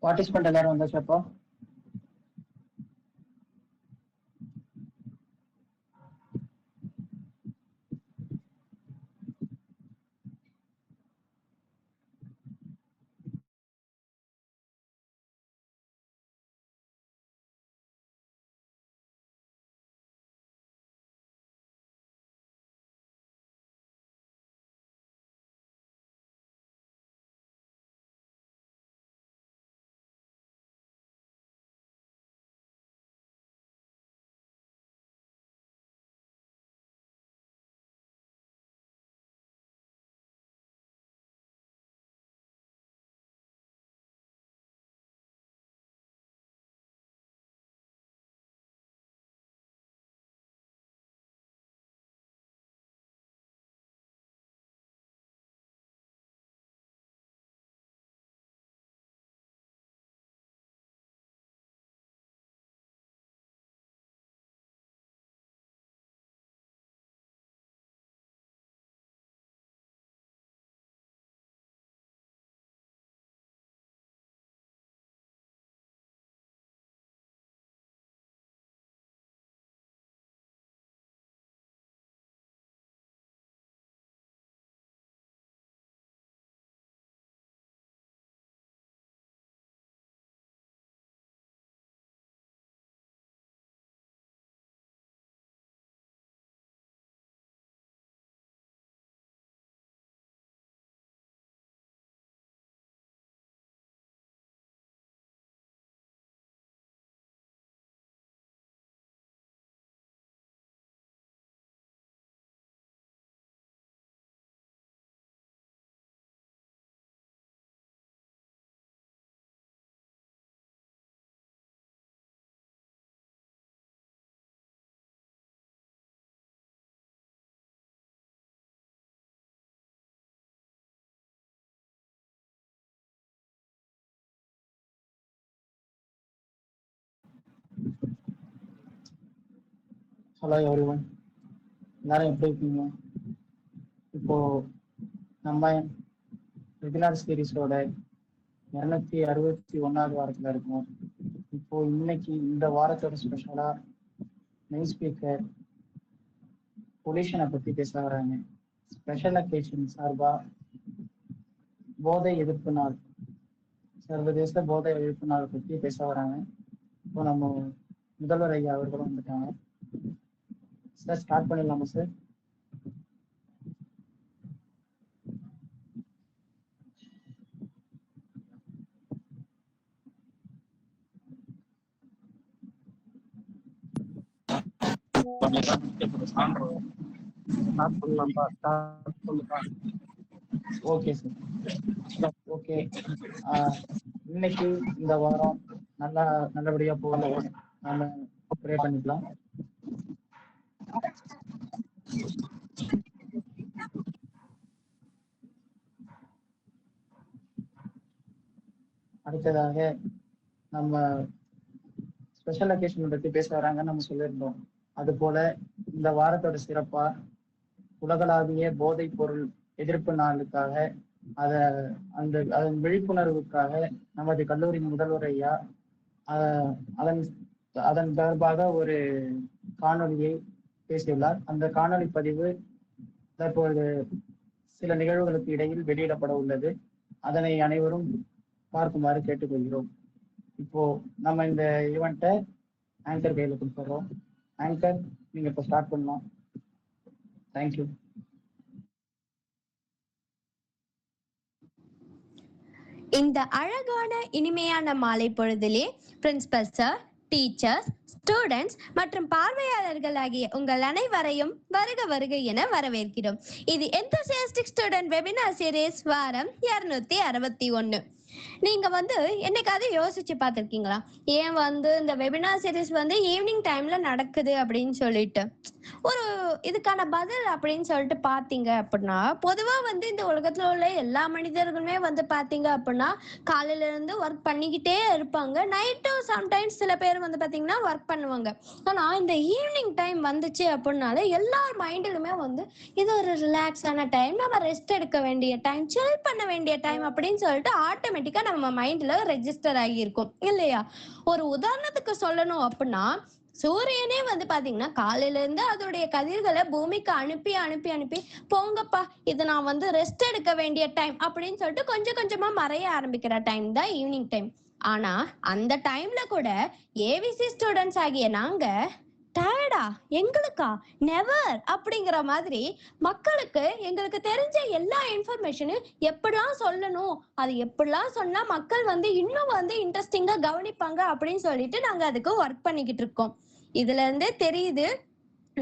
Participant எல்லாரும் வந்தாச்சு. அப்போ ஹலோ எவ்ரிவன், எல்லாரும் எப்படி இருக்கீங்க? இப்போ நம்ம ரெகுலர் சீரீஸோட 261வது வாரத்துல இருக்கோம். இப்போ இன்னைக்கு இந்த வாரத்தோட ஸ்பெஷலா மெயின் ஸ்பீக்கர் பொல்யூஷனை பத்தி பேச வராங்க. ஸ்பெஷல் அக்கேஷன் சார்பா போதை எதிர்ப்பு நாள், சர்வதேச போதை எதிர்ப்பு நாள் பற்றி பேச வராங்க. இப்போ நம்ம முதல்வர் ஐயா அவர்களும் வந்துட்டாங்க. சார் ஸ்டார்ட் பண்ணிடலாமா சார்? Okay sir. ஓகே. இன்னைக்கு இந்த வாரம் நல்லபடியா போகணும். நாம ப்ரே பண்ணிக்கலாம். அடுத்ததாக நம்ம ஸ்பெஷல் அக்கேஷன் பத்தி பேச வராங்கன்னு நம்ம சொல்லியிருந்தோம். அது போல இந்த வாரத்தோட சிறப்பா உலகளாவிய போதைப் பொருள் எதிர்ப்பு நாளுக்காக அதன் விழிப்புணர்வுக்காக நமது கல்லூரி முதல்வர் ஐயா அதன் அதன் தொடர்பாக ஒரு காணொலியை பேசியுள்ளார். அந்த காணொலி பதிவு தற்போது சில நிகழ்வுகளுக்கு இடையில் வெளியிடப்பட உள்ளது. அதனை அனைவரும் பார்க்குமாறு கேட்டுக்கொள்கிறோம். இப்போ நம்ம இந்த ஈவெண்ட்டை ஆங்கர் கையில கொடுத்துறோம். ஆங்கர், நீங்க இப்போ ஸ்டார்ட் பண்ணலாம். தேங்க்யூ. இந்த அழகான இனிமையான மாலை பொழுதிலே பிரின்சிபல் சார், டீச்சர்ஸ், ஸ்டூடெண்ட்ஸ் மற்றும் பார்வையாளர்கள் ஆகிய உங்கள் அனைவரையும் வருக வருக என வரவேற்கிறோம். இது எந்தூசியாஸ்டிக் ஸ்டூடெண்ட் வெபினார் சீரிஸ் வாரம் 261. நீங்க என்னைக்காவது யோசிச்சு பார்த்திருக்கீங்களா, ஏன் இந்த வெபினார் சீரிஸ் ஈவினிங் டைம்ல நடக்குது அப்படின்னு சொல்லிட்டு? ஒரு இதுக்கான பதில் அப்படின்னு சொல்லிட்டு பாத்தீங்க அப்படின்னா, பொதுவா இந்த உலகத்துல உள்ள எல்லா மனிதர்களுமே பாத்தீங்க அப்படின்னா காலையில இருந்து ஒர்க் பண்ணிக்கிட்டே இருப்பாங்க. நைட்டும் சம்டைம்ஸ் சில பேர் பாத்தீங்கன்னா ஒர்க் பண்ணுவாங்க. ஆனா இந்த ஈவினிங் டைம் வந்துச்சு அப்படின்னாலே எல்லார் மைண்டிலுமே இது ஒரு ரிலாக்ஸான டைம், நம்ம ரெஸ்ட் எடுக்க வேண்டிய டைம், சில் பண்ண வேண்டிய டைம் அப்படின்னு சொல்லிட்டு ஆட்டோமேட்டிக்கா நம்ம மைண்ட்ல ரெஜிஸ்டர் ஆகியிருக்கும் இல்லையா? ஒரு உதாரணத்துக்கு சொல்லணும் அப்படின்னா, சூரியனே பாத்தீங்கன்னா காலையில இருந்து அதோடைய கதிர்களை பூமிக்கு அனுப்பி அனுப்பி அனுப்பி போங்கப்பா, இது நான் ரெஸ்ட் எடுக்க வேண்டிய டைம் அப்படின்னு சொல்லிட்டு கொஞ்சம் கொஞ்சமா மறைய ஆரம்பிக்கிற டைம் தான் ஈவினிங் டைம். ஆனா அந்த டைம்ல கூட ஏவிசி ஸ்டூடெண்ட்ஸ் ஆகிய நாங்க டயர்டா, எங்களுக்கா, நெவர் அப்படிங்கிற மாதிரி மக்களுக்கு எங்களுக்கு தெரிஞ்ச எல்லா இன்ஃபர்மேஷனும் எப்படிலாம் சொல்லணும், அது எப்படிலாம் சொன்னா மக்கள் இன்னும் இன்ட்ரெஸ்டிங்கா கவனிப்பாங்க அப்படின்னு சொல்லிட்டு நாங்க அதுக்கு ஒர்க் பண்ணிக்கிட்டு இருக்கோம். இதுல இருந்தே தெரியுது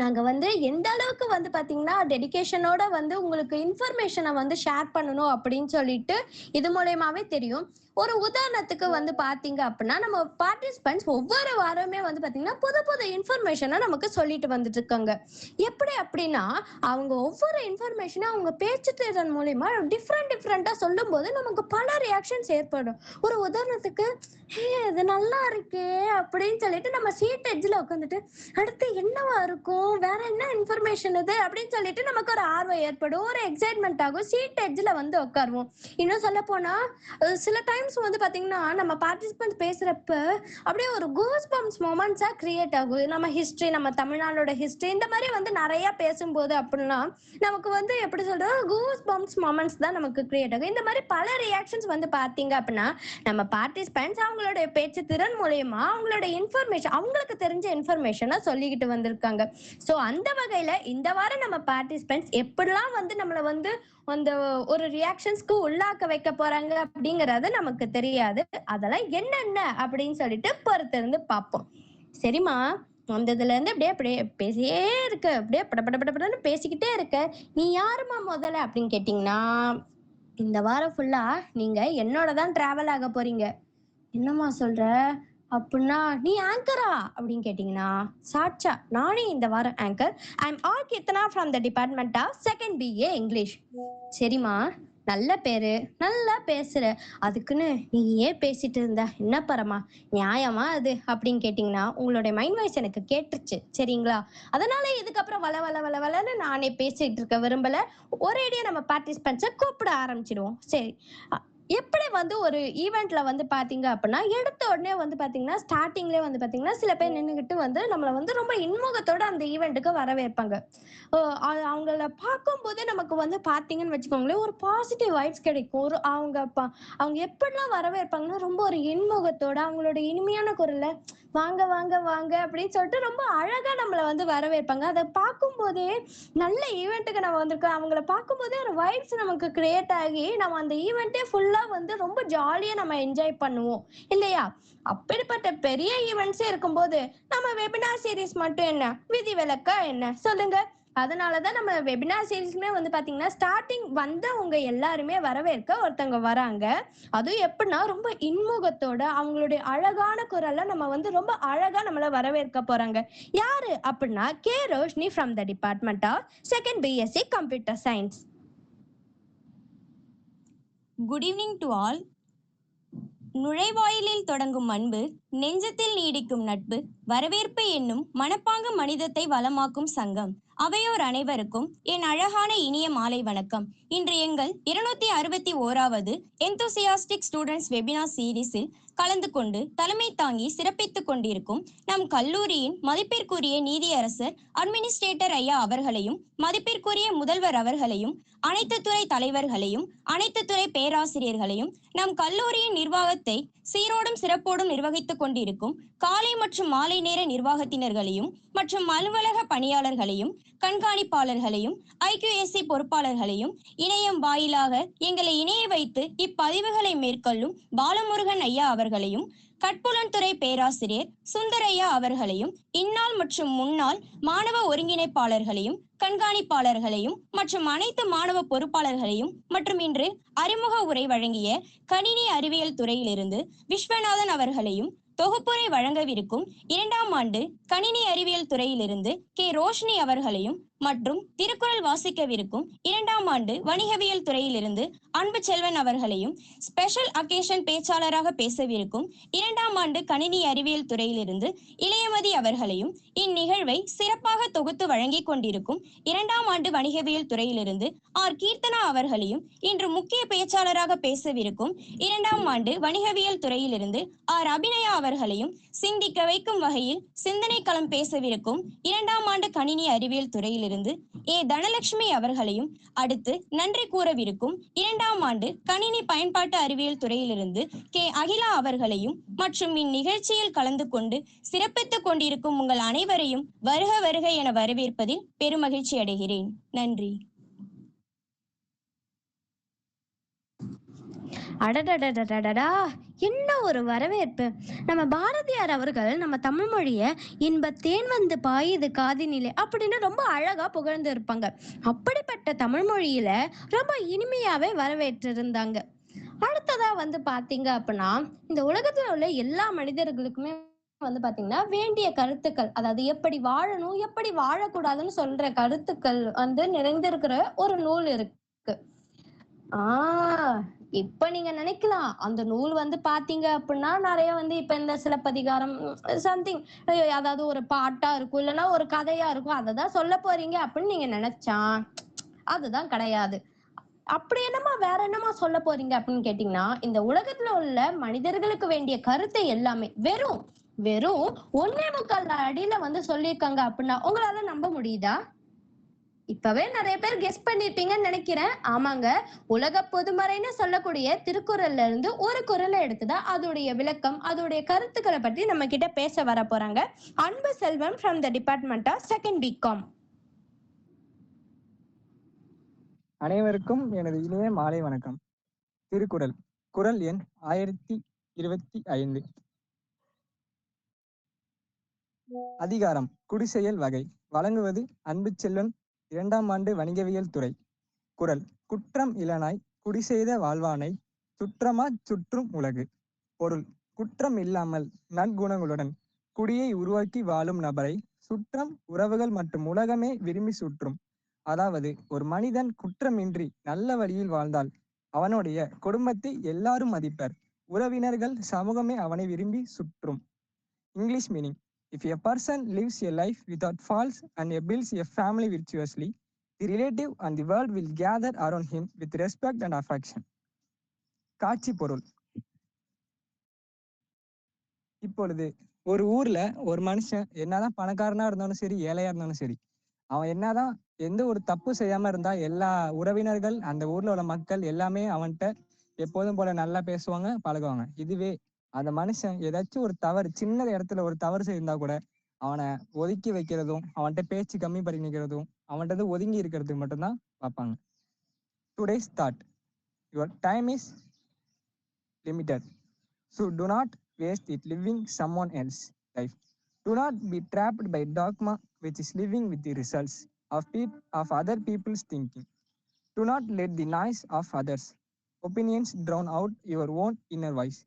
நாங்க எந்த அளவுக்கு பாத்தீங்கன்னா டெடிகேஷனோட உங்களுக்கு இன்ஃபர்மேஷனை ஷேர் பண்ணணும் அப்படின்னு சொல்லிட்டு இது மூலயமாவே தெரியும். ஒரு உதாரணத்துக்கு பாத்தீங்க அப்படின்னா, நம்ம பார்ட்டிசிபென்ட்ஸ் ஒவ்வொரு வாரமே பாத்தீங்கன்னா புது புது இன்ஃபர்மேஷனை நமக்கு சொல்லிட்டு வந்துட்டு இருக்காங்க. எப்படி அப்படின்னா, அவங்க ஒவ்வொரு இன்ஃபர்மேஷனை அவங்க பேச்சு திறன் மூலியமா டிஃப்ரெண்டா சொல்லும் போது நமக்கு பல ரியாக்ஷன்ஸ் ஏற்படும். ஒரு உதாரணத்துக்கு, இது நல்லா இருக்கே அப்படின்னு சொல்லிட்டு நம்ம சீட் எட்ஜ்ல உட்காந்துட்டு அடுத்து என்னவா இருக்கும், வேற என்ன இன்ஃபர்மேஷன் இது அப்படின்னு சொல்லிட்டு நமக்கு ஒரு ஆர்வம் ஏற்படும், ஒரு எக்ஸைட்மெண்ட் ஆகும். சீட் எட்ஜ்ல உட்காருவோம். இன்னும் சொல்ல போனா சில டைம்ஸ் பாத்தீங்கன்னா நம்ம பார்ட்டிசிபென்ட் பேசுறப்ப அப்படியே ஒரு கூஸ் பம்ப்ஸ் மொமெண்ட்ஸா கிரியேட் ஆகும். நம்ம ஹிஸ்டரி, நம்ம தமிழ்நாடோட ஹிஸ்டரி இந்த மாதிரி நிறைய பேசும்போது அப்படின்னா நமக்கு எப்படி சொல்றது, கூஸ் பம்ப்ஸ் மொமெண்ட்ஸ் தான் நமக்கு கிரியேட் ஆகும். இந்த மாதிரி பல ரியாக்ஷன்ஸ் பாத்தீங்க அப்படின்னா நம்ம பார்ட்டிசிபென்ட்ஸ் அவங்களுடைய பேச்சு திறன் மூலயமா அவங்களோட இன்ஃபர்மேஷன், அவங்களுக்கு தெரிஞ்ச இன்ஃபர்மேஷனை சொல்லிக்கிட்டு வந்திருக்காங்க. ஸோ அந்த வகையில இந்த வாரம் நம்ம பார்ட்டிசிபென்ட்ஸ் எப்படிலாம் நம்மளை அந்த ஒரு ரியாக்ஷன்ஸ்க்கு உள்ளாக்க வைக்க போறாங்க அப்படிங்கறது நமக்கு தெரியாது. அதெல்லாம் என்னென்ன அப்படின்னு சொல்லிட்டு பொறுத்திருந்து பார்ப்போம். சரிம்மா, வந்ததுல இருந்து அப்படியே பேசியே இருக்க, அப்படியே படப்படன்னு பேசிக்கிட்டே இருக்க. நீ யாருமா முதல்ல அப்படின்னு கேட்டீங்கன்னா, இந்த வாரம் ஃபுல்லா நீங்க என்னோட தான் டிராவல் ஆக போறீங்க. என்னம்மா சொல்ற அப்படின்னா, நீ ஆங்கரா அப்படின்னு கேட்டீங்கன்னா, சாட்சா நானே இந்த வாரம் anchor. I am R Keerthana from the department of second BA English. சரிம்மா, நல்ல பேரு, நல்லா பேசுற, அதுக்குன்னு நீ ஏன் பேசிட்டு இருந்த, என்ன பரமா நியாயமா அது அப்படின்னு கேட்டீங்கன்னா, உங்களுடைய மைண்ட் வாய்ஸ் எனக்கு கேட்டுருச்சு சரிங்களா? அதனால இதுக்கப்புறம் வள வள வள வளன்னு நானே பேசிட்டு இருக்க விரும்பல. ஒரேடியா நம்ம பார்ட்டிசிபென்ட்ஸை கூப்பிட ஆரம்பிச்சிடுவோம். சரி, எப்படி வந்து ஒரு ஈவென்ட்ல வந்து பாத்தீங்க அப்படின்னா, எடுத்த உடனே வந்து பாத்தீங்கன்னா, ஸ்டார்ட்டிங்லயே வந்து பாத்தீங்கன்னா, சில பேர் நின்னுகிட்டு வந்து நம்மள வந்து ரொம்ப இன்முகத்தோட அந்த ஈவென்ட்க்கு வரவேற்பாங்க. ஓ அவங்கள பார்க்கும்போதே நமக்கு வந்து பாத்தீங்கன்னு வச்சுக்கோங்களேன், ஒரு பாசிட்டிவ் வைப்ஸ் கிடைக்கும். ஒரு அவங்க எப்படிலாம் வரவேற்பாங்கன்னா, ரொம்ப ஒரு இன்முகத்தோட அவங்களோட இனிமையான குரல்ல, "வாங்க, வாங்க, வாங்க" அப்படின்னு சொல்லிட்டு ரொம்ப அழகா நம்மள வந்து வரவேற்பாங்க. அத பார்க்கும்போதே நல்ல ஈவென்ட்க்கு நம்ம வந்திருக்கோம். அவங்கள பார்க்கும்போதே ஒரு வைப்ஸ் நமக்கு கிரியேட் ஆகி, நம்ம அந்த ஈவென்ட்டே ஃபுல்லா வந்து ரொம்ப ஜாலியா நம்ம என்ஜாய் பண்ணுவோம். இல்லையா? அப்படிப்பட்ட பெரிய ஈவென்ட்ஸே இருக்கும்போது, நம்ம வெபினார் சீரிஸ் மட்டும் என்ன? விதிவிலக்கா என்ன? சொல்லுங்க. அதனால தான் நம்ம வெபினார் சீரிஸ்மே வந்து பார்த்தீங்கன்னா, ஸ்டார்ட்டிங் வந்தவங்க எல்லாருமே வரவேற்க ஒருத்தவங்க வராங்க. அதுவும் எப்படின்னா, ரொம்ப இன்முகத்தோட அவங்களுடைய அழகான குரல்ல நம்ம வந்து ரொம்ப அழகா நம்மள வரவேற்க போறாங்க. யாரு அப்படின்னா, K. Roshini from the department of second BSc computer science. Good evening to all. நுழைவாயிலில் தொடங்கும் அன்பு, நெஞ்சத்தில் நீடிக்கும் நட்பு, வரவேற்பு என்னும் மனப்பாங்கு மனிதத்தை வளமாக்கும் சங்கம். அவையோர் அனைவருக்கும் என் அழகான இனிய மாலை வணக்கம். இன்று எங்கள் 261வது எந்தூசியாஸ்டிக் ஸ்டூடெண்ட்ஸ் வெபினார் சீரிஸில் கலந்து கொண்டு தலைமை தாங்கி சிறப்பித்துக் கொண்டிருக்கும் நம் கல்லூரியின் மதிப்பிற்குரிய நீதியரசர் அட்மினிஸ்ட்ரேட்டர் ஐயா அவர்களையும், மதிப்பிற்குரிய முதல்வர் அவர்களையும், அனைத்து துறை தலைவர்களையும், அனைத்து துறை பேராசிரியர்களையும், நம் கல்லூரியின் நிர்வாகத்தை சீரோடும் சிறப்போடும் நிர்வகித்துக் கொண்டிருக்கும் காலை மற்றும் மாலை நேர நிர்வாகத்தினர்களையும் மற்றும் அலுவலக பணியாளர்களையும், கண்காணிப்பாளர்களையும், IQAC பொறுப்பாளர்களையும், இணையம் வாயிலாக எங்களை இணைய வைத்து இப்பதிவுகளை மேற்கொள்ளும் பாலமுருகன் ஐயா அவர்களையும், கட்புலன்துறை பேராசிரியர் சுந்தரையா அவர்களையும், இந்நாள் மற்றும் முன்னாள் மாணவ ஒருங்கிணைப்பாளர்களையும், கண்காணிப்பாளர்களையும் மற்றும் அனைத்து மாணவ பொறுப்பாளர்களையும் மற்றும் இன்று அறிமுக உரை வழங்கிய கணினி அறிவியல் துறையிலிருந்து விஸ்வநாதன் அவர்களையும், தொகுப்புரை வழங்கவிருக்கும் 2ஆம் ஆண்டு கணினி அறிவியல் துறையிலிருந்து கே. ரோஷினி அவர்களையும் மற்றும் திருக்குறள் வாசிக்கவிருக்கும் 2ஆம் ஆண்டு வணிகவியல் துறையிலிருந்து அன்பு செல்வன் அவர்களையும், ஸ்பெஷல் அக்கேஷன் பேச்சாளராக பேசவிருக்கும் 2ஆம் ஆண்டு கணினி அறிவியல் துறையிலிருந்து இளையமதி அவர்களையும், இந்நிகழ்வை சிறப்பாக தொகுத்து வழங்கிக் கொண்டிருக்கும் 2ஆம் ஆண்டு வணிகவியல் துறையிலிருந்து ஆர். கீர்த்தனா அவர்களையும், இன்று முக்கிய பேச்சாளராக பேசவிருக்கும் 2ஆம் ஆண்டு வணிகவியல் துறையிலிருந்து ஆர். அபிநயா அவர்களையும், சிந்திக்க வைக்கும் வகையில் சிந்தனை களம் பேசவிருக்கும் 2ஆம் ஆண்டு கணினி அறிவியல் துறையிலிருந்து ஏ. தனலட்சுமி அவர்களையும், அடுத்து நன்றி கூறவிருக்கும் 2ஆம் ஆண்டு கணினி பயன்பாட்டு அறிவியல் துறையிலிருந்து கே. அகிலா அவர்களையும் மற்றும் இந்நிகழ்ச்சியில் கலந்து கொண்டு சிறப்பித்துக் கொண்டிருக்கும் உங்கள் அனைவரையும் வருக வருக என வரவேற்பதில் பெருமகிழ்ச்சி அடைகிறேன். நன்றி. அடடடடடடா, என்ன ஒரு வரவேற்பு! நம்ம பாரதியார் அவர்கள் நம்ம தமிழ் மொழிய இன்ப தேன் வந்து பாயுது காதினிலே அப்படின்னு ரொம்ப அழகா புகழ்ந்து இருப்பாங்க. அப்படிப்பட்ட தமிழ் மொழியில ரொம்ப இனிமையாவே வரவேற்றிருந்தாங்க. அடுத்ததா வந்து பாத்தீங்க அப்படின்னா, இந்த உலகத்துல உள்ள எல்லா மனிதர்களுக்குமே வந்து பாத்தீங்கன்னா வேண்டிய கருத்துக்கள், அதாவது எப்படி வாழணும், எப்படி வாழக்கூடாதுன்னு சொல்ற கருத்துக்கள் வந்து நிறைந்திருக்கிற ஒரு நூல் இருக்கு. ஆஹ் இப்ப நீங்க நினைக்கலாம் அந்த நூல் வந்து பாத்தீங்க அப்படின்னா நிறைய வந்து இப்ப இந்த சிலப்பதிகாரம் சம்திங், அதாவது ஒரு பாட்டா இருக்கும், இல்லைன்னா ஒரு கதையா இருக்கும், அததான் சொல்ல போறீங்க அப்படின்னு நீங்க நினைச்சா அதுதான் கிடையாது. அப்படி என்னமா வேற என்னமா சொல்ல போறீங்க அப்படின்னு கேட்டீங்கன்னா, இந்த உலகத்துல உள்ள மனிதர்களுக்கு வேண்டிய கருத்தை எல்லாமே வெறும் வெறும் 1.25 அடியில வந்து சொல்லியிருக்காங்க அப்படின்னா உங்களால நம்ப முடியுதா? இப்பவே நிறைய பேர் கெஸ் பண்ணிருப்பீங்கன்னு நினைக்கிறேன். ஆமாங்க, உலக பொதுமறைன்னு சொல்லக்கூடிய திருக்குறள்ல இருந்து ஒரு குறளை எடுத்துதான் அதோடைய விளக்கம், அதோடைய கருத்துக்களை பற்றி நம்ம கிட்ட பேச வர போறாங்க Anbu Selvam from the department of second BCom. அனைவருக்கும் எனது இனிய மாலை வணக்கம். திருக்குறள், குறள் எண் 1025. அதிகாரம் குடிசெயல் வகை. வழங்குவது அன்பு செல்வன், 2ஆம் ஆண்டு வணிகவியல் துறை. குறள்: குற்றம் இலனாய் குடிசெய்த வாழ்வானை சுற்றமா சுற்றும் உலகு. பொருள்: குற்றம் இல்லாமல் நற்குணங்களுடன் குடியை உருவாக்கி வாழும் நபரை சுற்றம், உறவுகள் மற்றும் உலகமே விரும்பி சுற்றும். அதாவது, ஒரு மனிதன் குற்றமின்றி நல்ல வழியில் வாழ்ந்தால் அவனுடைய குடும்பத்தை எல்லாரும் மதிப்பர், உறவினர்கள், சமூகமே அவனை விரும்பி சுற்றும். English meaning: if a person lives a life without faults and builds a family virtuously, the relative and the world will gather around him with respect and affection. காட்சி பொருள். இப்பொழுது ஒரு ஊர்ல ஒரு மனுஷன் என்னதான் பணக்காரனா இருந்தாலும் சரி, ஏழையா இருந்தாலும் சரி, அவன் என்னதான் எந்த ஒரு தப்பு செய்யாம இருந்தா எல்லா உறவினர்கள், அந்த ஊர்ல உள்ள மக்கள் எல்லாமே அவன்கிட்ட எப்போதும் போல நல்லா பேசுவாங்க, பழகுவாங்க. இதுவே அந்த மனுஷன் ஏதாச்சும் ஒரு தவறு, சின்ன இடத்துல ஒரு தவறு செய்திருந்தா கூட அவனை ஒதுக்கி வைக்கிறதும், அவன்கிட்ட பேச்சு கம்மி பண்ணிக்கிறதும், அவன்கிட்ட ஒதுங்கி இருக்கிறதுக்கு மட்டும்தான் பார்ப்பாங்க. Today's thought: your time is limited, so do not waste it living someone else's life. Do not be trapped by dogma, which is living with the results of other people's thinking. Do not let the noise of others' opinions drown out your own inner voice.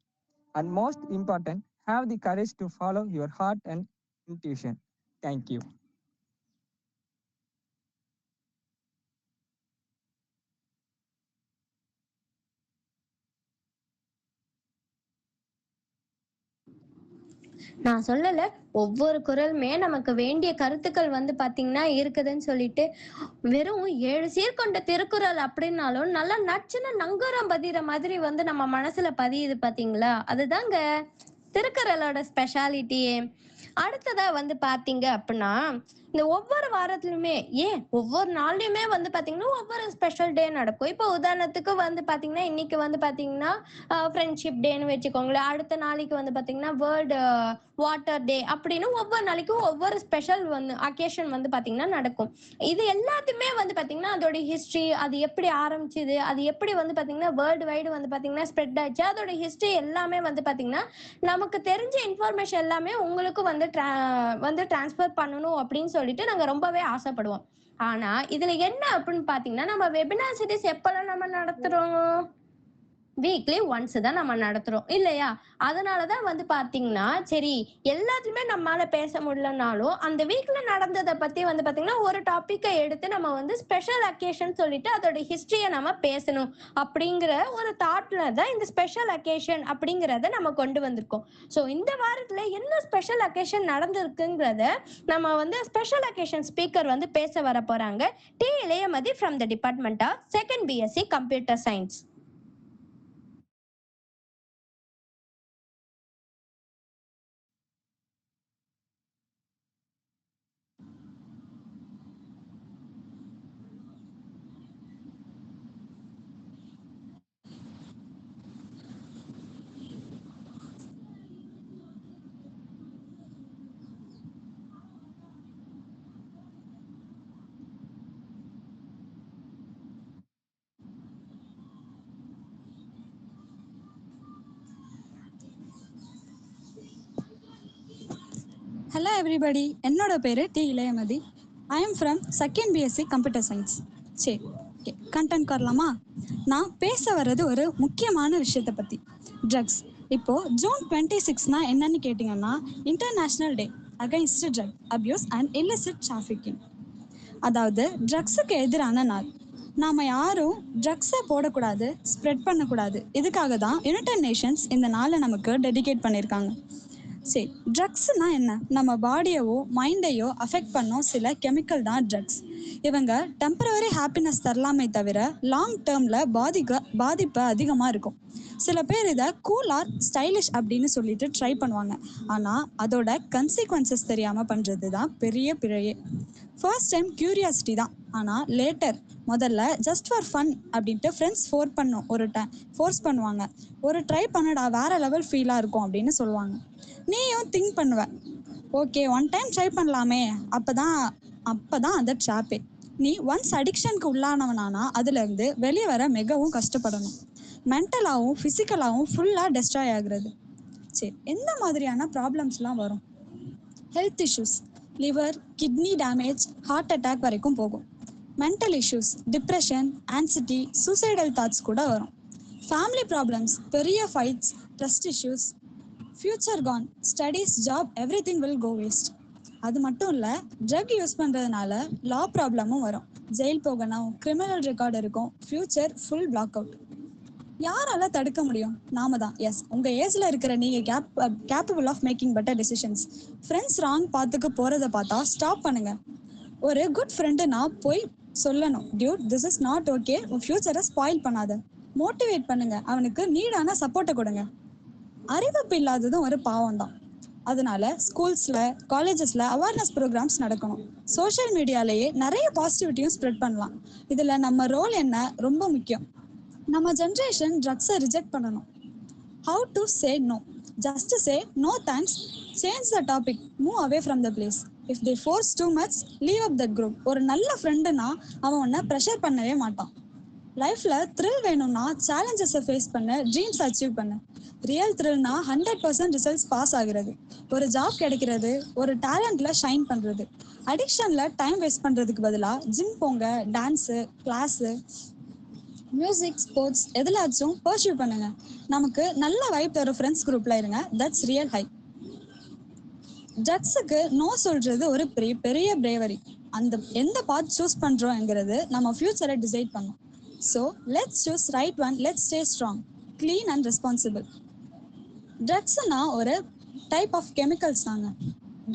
And most important, have the courage to follow your heart and intuition. Thank you. நான் சொல்லல, ஒவ்வொரு குறளுமே நமக்கு வேண்டிய கருத்துக்கள் வந்து பாத்தீங்கன்னா இருக்குதுன்னு சொல்லிட்டு, வெறும் 7 சீர்கொண்ட திருக்குறள் அப்படின்னாலும் நல்லா நச்சுன்னு நங்கூரம் பதிகிற மாதிரி வந்து நம்ம மனசுல பதியுது பாத்தீங்களா? அதுதாங்க திருக்குறளோட ஸ்பெஷாலிட்டியே. அடுத்ததா வந்து பாத்தீங்க அப்படின்னா, இந்த ஒவ்வொரு வாரத்திலுமே, ஏன் ஒவ்வொரு நாள்லயுமே வந்து பாத்தீங்கன்னா ஒவ்வொரு ஸ்பெஷல் டே நடக்கும். இப்போ உதாரணத்துக்கு வந்து பாத்தீங்கன்னா, இன்னைக்கு வந்து பாத்தீங்கன்னா ஃப்ரெண்ட்ஷிப் டேன்னு வச்சுக்கோங்களேன். அடுத்த நாளைக்கு வந்து பாத்தீங்கன்னா வேர்ல்டு வாட்டர் டே அப்படின்னு ஒவ்வொரு நாளைக்கும் ஒவ்வொரு ஸ்பெஷல் வந்து அக்கேஷன் வந்து பாத்தீங்கன்னா நடக்கும். இது எல்லாத்தையுமே வந்து பாத்தீங்கன்னா அதோட ஹிஸ்டரி, அது எப்படி ஆரம்பிச்சுது, அது எப்படி வந்து பாத்தீங்கன்னா வேர்ல்டு வைடு வந்து பாத்தீங்கன்னா ஸ்ப்ரெட் ஆச்சு, அதோட ஹிஸ்டரி எல்லாமே வந்து பாத்தீங்கன்னா நமக்கு தெரிஞ்ச இன்ஃபர்மேஷன் எல்லாமே உங்களுக்கு வந்து டிரான்ஸ்ஃபர் பண்ணணும் அப்படின்னு சொல்லிட்டு நாங்க ரொம்பவே ஆசைப்படுவோம். ஆனா இதுல என்ன அப்படின்னு பாத்தீங்கன்னா, நம்ம வெபினார் சீரிஸ் எப்பெல்லாம் நம்ம நடத்துறோம்? வீக்லி ஒன்ஸ் தான் நம்ம நடத்துறோம் இல்லையா? அதனாலதான் வந்து பாத்தீங்கன்னா, சரி எல்லாத்தையுமே நம்மால பேச முடியலனாலும், அந்த வீக்ல நடந்ததை பத்தி வந்து பாத்தீங்கன்னா ஒரு டாபிக்கை எடுத்து நம்ம வந்து ஸ்பெஷல் அக்கேஷன் சொல்லிட்டு அதோட ஹிஸ்டரியை நம்ம பேசணும் அப்படிங்கிற ஒரு தாட்ல தான் இந்த ஸ்பெஷல் அக்கேஷன் அப்படிங்கிறத நம்ம கொண்டு வந்திருக்கோம். ஸோ இந்த வாரத்துல என்ன ஸ்பெஷல் அக்கேஷன் நடந்திருக்குங்கிறத நம்ம வந்து ஸ்பெஷல் அக்கேஷன் ஸ்பீக்கர் வந்து பேச வர போறாங்க. T Ilayamathi from the department of second BSc computer science. Hello everybody, என்னோட பேர் T Ilayamathi. I am from second BSc computer science. சரி, ஓகே, கண்டென்ட் வரலாமா? நான் பேச வர்றது ஒரு முக்கியமான விஷயத்தை பற்றி, ட்ரக்ஸ். இப்போது June 26 என்னன்னு கேட்டிங்கன்னா, international day against drug abuse and illicit trafficking. அதாவது ட்ரக்ஸுக்கு எதிரான நாள். நாம் யாரும் ட்ரக்ஸை போடக்கூடாது, ஸ்ப்ரெட் பண்ணக்கூடாது. இதுக்காக தான் யுனைடெட் நேஷன்ஸ் இந்த நாளை நமக்கு டெடிகேட் பண்ணியிருக்காங்க. சரி, ட்ரக்ஸ்னா என்ன? நம்ம பாடியவோ மைண்டையோ அஃபெக்ட் பண்ணும் சில கெமிக்கல் தான் ட்ரக்ஸ். இவங்க டெம்பரவரி ஹாப்பினஸ் தரலாமே தவிர லாங் டேர்மில் பாதிப்பு அதிகமாக இருக்கும். சில பேர் இதை கூல் ஆர் ஸ்டைலிஷ் அப்படின்னு சொல்லிட்டு ட்ரை பண்ணுவாங்க. ஆனால் அதோட கன்சிக்வன்சஸ் தெரியாமல் பண்ணுறது தான் பெரிய பிழையே. ஃபர்ஸ்ட் டைம் க்யூரியாசிட்டி தான், ஆனால் லேட்டர் முதல்ல ஜஸ்ட் ஃபார் ஃபன் அப்படின்ட்டு ஃப்ரெண்ட்ஸ் ஃபோர்ஸ் பண்ணுவாங்க. ஒரு ட்ரை பண்ணடா, வேற லெவல் ஃபீலாக இருக்கும் அப்படின்னு சொல்லுவாங்க. நீயும் திங்க் பண்ணுவ, ஓகே ஒன் டைம் ட்ரை பண்ணலாமே, அப்போதான் அந்த ட்ராப்பே. நீ ஒன்ஸ் அடிக்ஷனுக்கு உள்ளானவனானா அதுலேருந்து வெளியே வர மிகவும் கஷ்டப்படணும். மென்டலாகவும் ஃபிசிக்கலாகவும் ஃபுல்லாக டெஸ்ட்ராய் ஆகுறது. சரி, எந்த மாதிரியான ப்ராப்ளம்ஸ்லாம் வரும்? Health issues, liver, kidney damage, heart attack வரைக்கும் போகும். Mental issues, depression, anxiety, suicidal thoughts கூட வரும். ஃபேமிலி ப்ராப்ளம்ஸ், பெரிய fights, trust issues, future gone, studies, job, everything will go waste. அது மட்டும் இல்லை, ட்ரக் யூஸ் பண்ணுறதுனால லா ப்ராப்ளமும் வரும். ஜெயில் போகணும், கிரிமினல் ரெக்கார்டு இருக்கும், ஃபியூச்சர் ஃபுல் பிளாக் அவுட். யாரால தடுக்க முடியும்? நாம தான். எஸ், உங்கள் ஏஜில் இருக்கிற நீங்கள் capable of making better decisions. Friends wrong பாத்துக்கு போகிறத பார்த்தா ஸ்டாப் பண்ணுங்க. ஒரு குட் ஃப்ரெண்டு நான் போய் சொல்லணும், Dude this is not okay, உன் ஃபியூச்சரை ஸ்பாயில் பண்ணாத. மோட்டிவேட் பண்ணுங்க, அவனுக்கு நீடான சப்போர்ட்டை கொடுங்க. அறிவிப்பு இல்லாததும் ஒரு பாவம் தான். அதனால ஸ்கூல்ஸ்ல காலேஜஸ்ல அவேர்னஸ் ப்ரோக்ராம்ஸ் நடக்கணும். சோஷியல் மீடியாலேயே நிறைய பாசிட்டிவிட்டியும் ஸ்ப்ரெட் பண்ணலாம். இதுல நம்ம ரோல் என்ன ரொம்ப முக்கியம். நம்ம ஜென்ரேஷன் ட்ரக்ஸை ரிஜெக்ட் பண்ணணும். How to say no. Just say no thanks, change the topic, move away from the place. If they force too much, leave up that group. ஒரு நல்ல ஃப்ரெண்டுனா அவன் உன்னை ப்ரெஷர் பண்ணவே மாட்டான். லைஃப்ல த்ரில் வேணும்னா சேலஞ்சஸை ஃபேஸ் பண்ண, ட்ரீம்ஸ் அச்சீவ் பண்ண. ரியல் த்ரில்னா 100% ரிசல்ட்ஸ் பாஸ் ஆகுறது, ஒரு ஜாப் கிடைக்கிறது, ஒரு டேலண்ட்ல ஷைன் பண்றது. அடிக்ஷன்ல டைம் வேஸ்ட் பண்றதுக்கு பதிலாக ஜிம் போங்க, டான்ஸு கிளாஸு, மியூசிக், ஸ்போர்ட்ஸ் எதுலாச்சும் பர்சியூ பண்ணுங்க. நமக்கு நல்ல வைப் தர ஃப்ரெண்ட்ஸ் குரூப்ல இருங்க. That's real high. ட்ரக்ஸுக்கு நோ சொல்றது ஒரு பெரிய பெரிய பிரேவரி. அந்த எந்த பாத் சூஸ் பண்றோம்ங்கிறது நம்ம ஃபியூச்சரை டிசைட் பண்ணும். So let's choose right one. Let's stay strong, clean and responsible. ட்ரக்ஸ்னா ஒரு டைப் ஆஃப் கெமிக்கல்ஸ் தாங்க.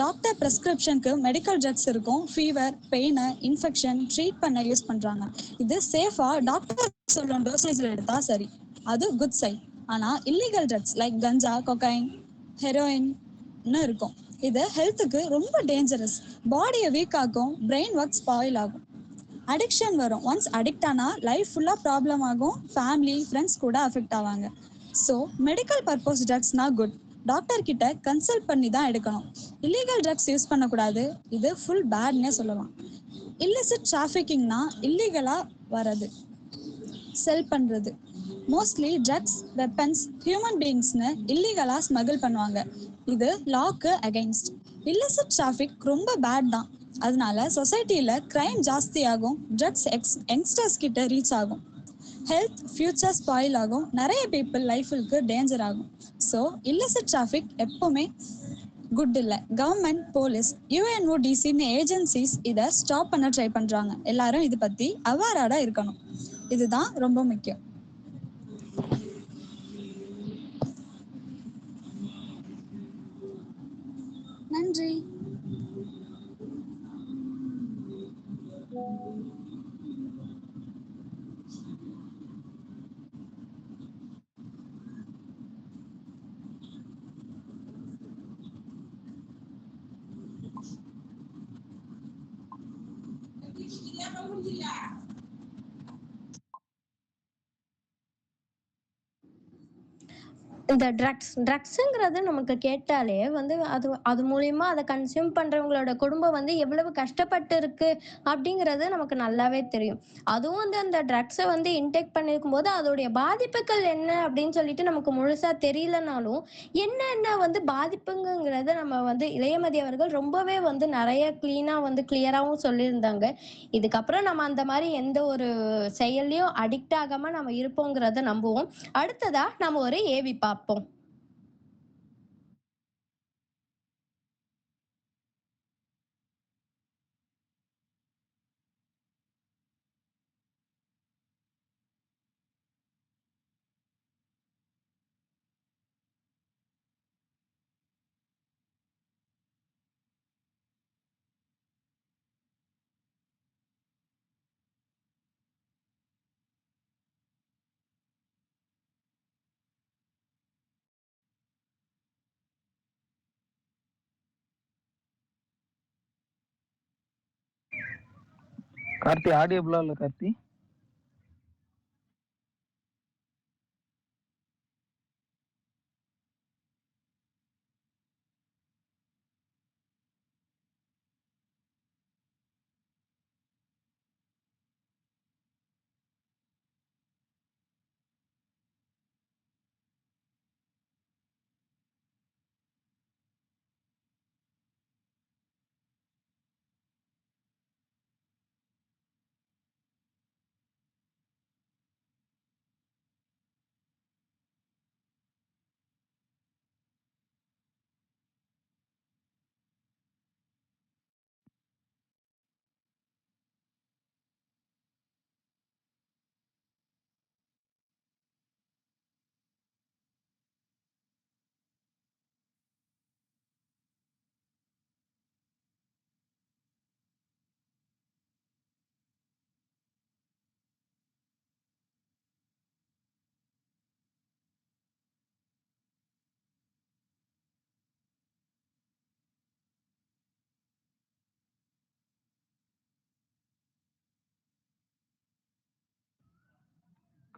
டாக்டர் ப்ரெஸ்கிரிப்ஷனுக்கு மெடிக்கல் ட்ரக்ஸ் இருக்கும். ஃபீவர், பெயின், இன்ஃபெக்ஷன் ட்ரீட் பண்ண யூஸ் பண்றாங்க. இது சேஃபா டாக்டர் சொல்லும் டோசேஜில் எடுத்தா சரி, அது குட் சைட். ஆனா illegal drugs like ganja, cocaine, ஹெரோயின்னு இருக்கும். இது ஹெல்த்துக்கு ரொம்ப டேஞ்சரஸ். பாடியை வீக் ஆகும், பிரெயின் ஒர்க் ஸ்பாயில் ஆகும், அடிக்ஷன் வரும். ஒன்ஸ் அடிக்ட் ஆனா லைஃப் ஃபுல்லா ப்ராப்ளம் ஆகும். ஃபேமிலி, ஃப்ரெண்ட்ஸ் கூட அஃபெக்ட் ஆவாங்க. ஸோ மெடிக்கல் பர்பஸ் ட்ரக்ஸ்னா குட், டாக்டர் கிட்ட கன்சல்ட் பண்ணி தான் எடுக்கணும். இல்லீகல் ட்ரக்ஸ் யூஸ் பண்ணக்கூடாது, இது ஃபுல் பேட்னே சொல்லலாம். இல்லிசிட் டிராஃபிக்கிங்னா இல்லீகலா வரது, செல் பண்றது. மோஸ்ட்லி ட்ரக்ஸ், வெப்பன்ஸ், ஹியூமன் பீயிங்ஸ்னு இல்லீகலா ஸ்மகிள் பண்ணுவாங்க. இது லாக்கு அகைன்ஸ்ட். இல்லிசிட் டிராஃபிக் ரொம்ப பேட் தான். அதனால சொசைட்டில கிரைம் ஜாஸ்தி ஆகும், ட்ரக்ஸ் யங்ஸ்டர்ஸ் கிட்ட ரீச் ஆகும், ஹெல்த் ஃபியூச்சர் ஸ்பாயில் ஆகும், நிறைய பீப்புள் லைஃபுக்கு டேஞ்சர் ஆகும். ஸோ இல்லிசிட் டிராஃபிக் எப்பவுமே குட் இல்லை. கவர்மெண்ட், போலீஸ், யுஎன்ஓடிசின்னு ஏஜென்சிஸ் இதை ஸ்டாப் பண்ண ட்ரை பண்றாங்க. எல்லாரும் இது பத்தி அவேர்டா இருக்கணும். இதுதான் ரொம்ப முக்கியம். நன்றி. இந்த ட்ரக்ஸுங்கிறது நமக்கு கேட்டாலே வந்து அது அது மூலியமா அதை கன்சியூம் பண்றவங்களோட குடும்பம் வந்து எவ்வளவு கஷ்டப்பட்டு இருக்கு அப்படிங்கிறது நமக்கு நல்லாவே தெரியும். அதுவும் வந்து அந்த ட்ரக்ஸை வந்து இன்டேக் பண்ணிருக்கும் போது அதோடைய பாதிப்புகள் என்ன அப்படின்னு சொல்லிட்டு நமக்கு முழுசா தெரியலனாலும் என்னென்ன வந்து பாதிப்புங்கிறத நம்ம வந்து இளையமதி அவர்கள் ரொம்பவே வந்து நிறைய கிளீனா வந்து கிளியராகவும் சொல்லியிருந்தாங்க. இதுக்கப்புறம் நம்ம அந்த மாதிரி எந்த ஒரு செயல்லையும் அடிக்ட் ஆகாம நம்ம இருப்போங்கிறத நம்புவோம். அடுத்ததா நம்ம ஒரு ஏவி பார்ப்போம். கார்த்தி ஆடியபிளா இல்ல கார்த்தி?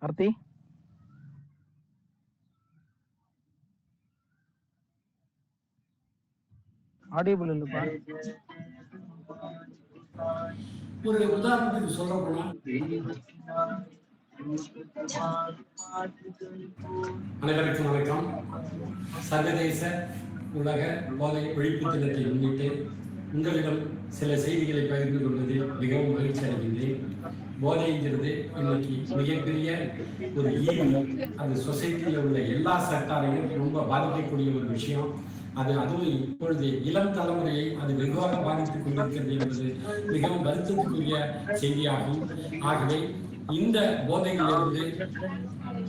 கார்த்தி ஆடியபிள் இல்லப்பா. ஒரு உதாரணத்துக்கு சொல்ல போனா, அனைவருக்கும் வணக்கம். சர்வதேச உலக போதை ஒழிப்பு தினத்தை முன்னிட்டு உங்களிடம் சில செய்திகளை பகிர்ந்து கொள்வதில் மிகவும் மகிழ்ச்சி அடைகின்றேன். போதைங்கிறது இன்னைக்கு மிகப்பெரிய ஒரு ஈவு. அது சொசைட்டியில் உள்ள எல்லா செக்டாரையும் ரொம்ப பாதிக்கக்கூடிய ஒரு விஷயம். அதுவும் இப்பொழுது இளம் தலைமுறையை அது வெகுவாக பாதித்துக் கொண்டிருக்கிறது என்பது மிகவும் வருத்தத்துக்குரிய செய்தியாகும். ஆகவே இந்த போதையிலிருந்து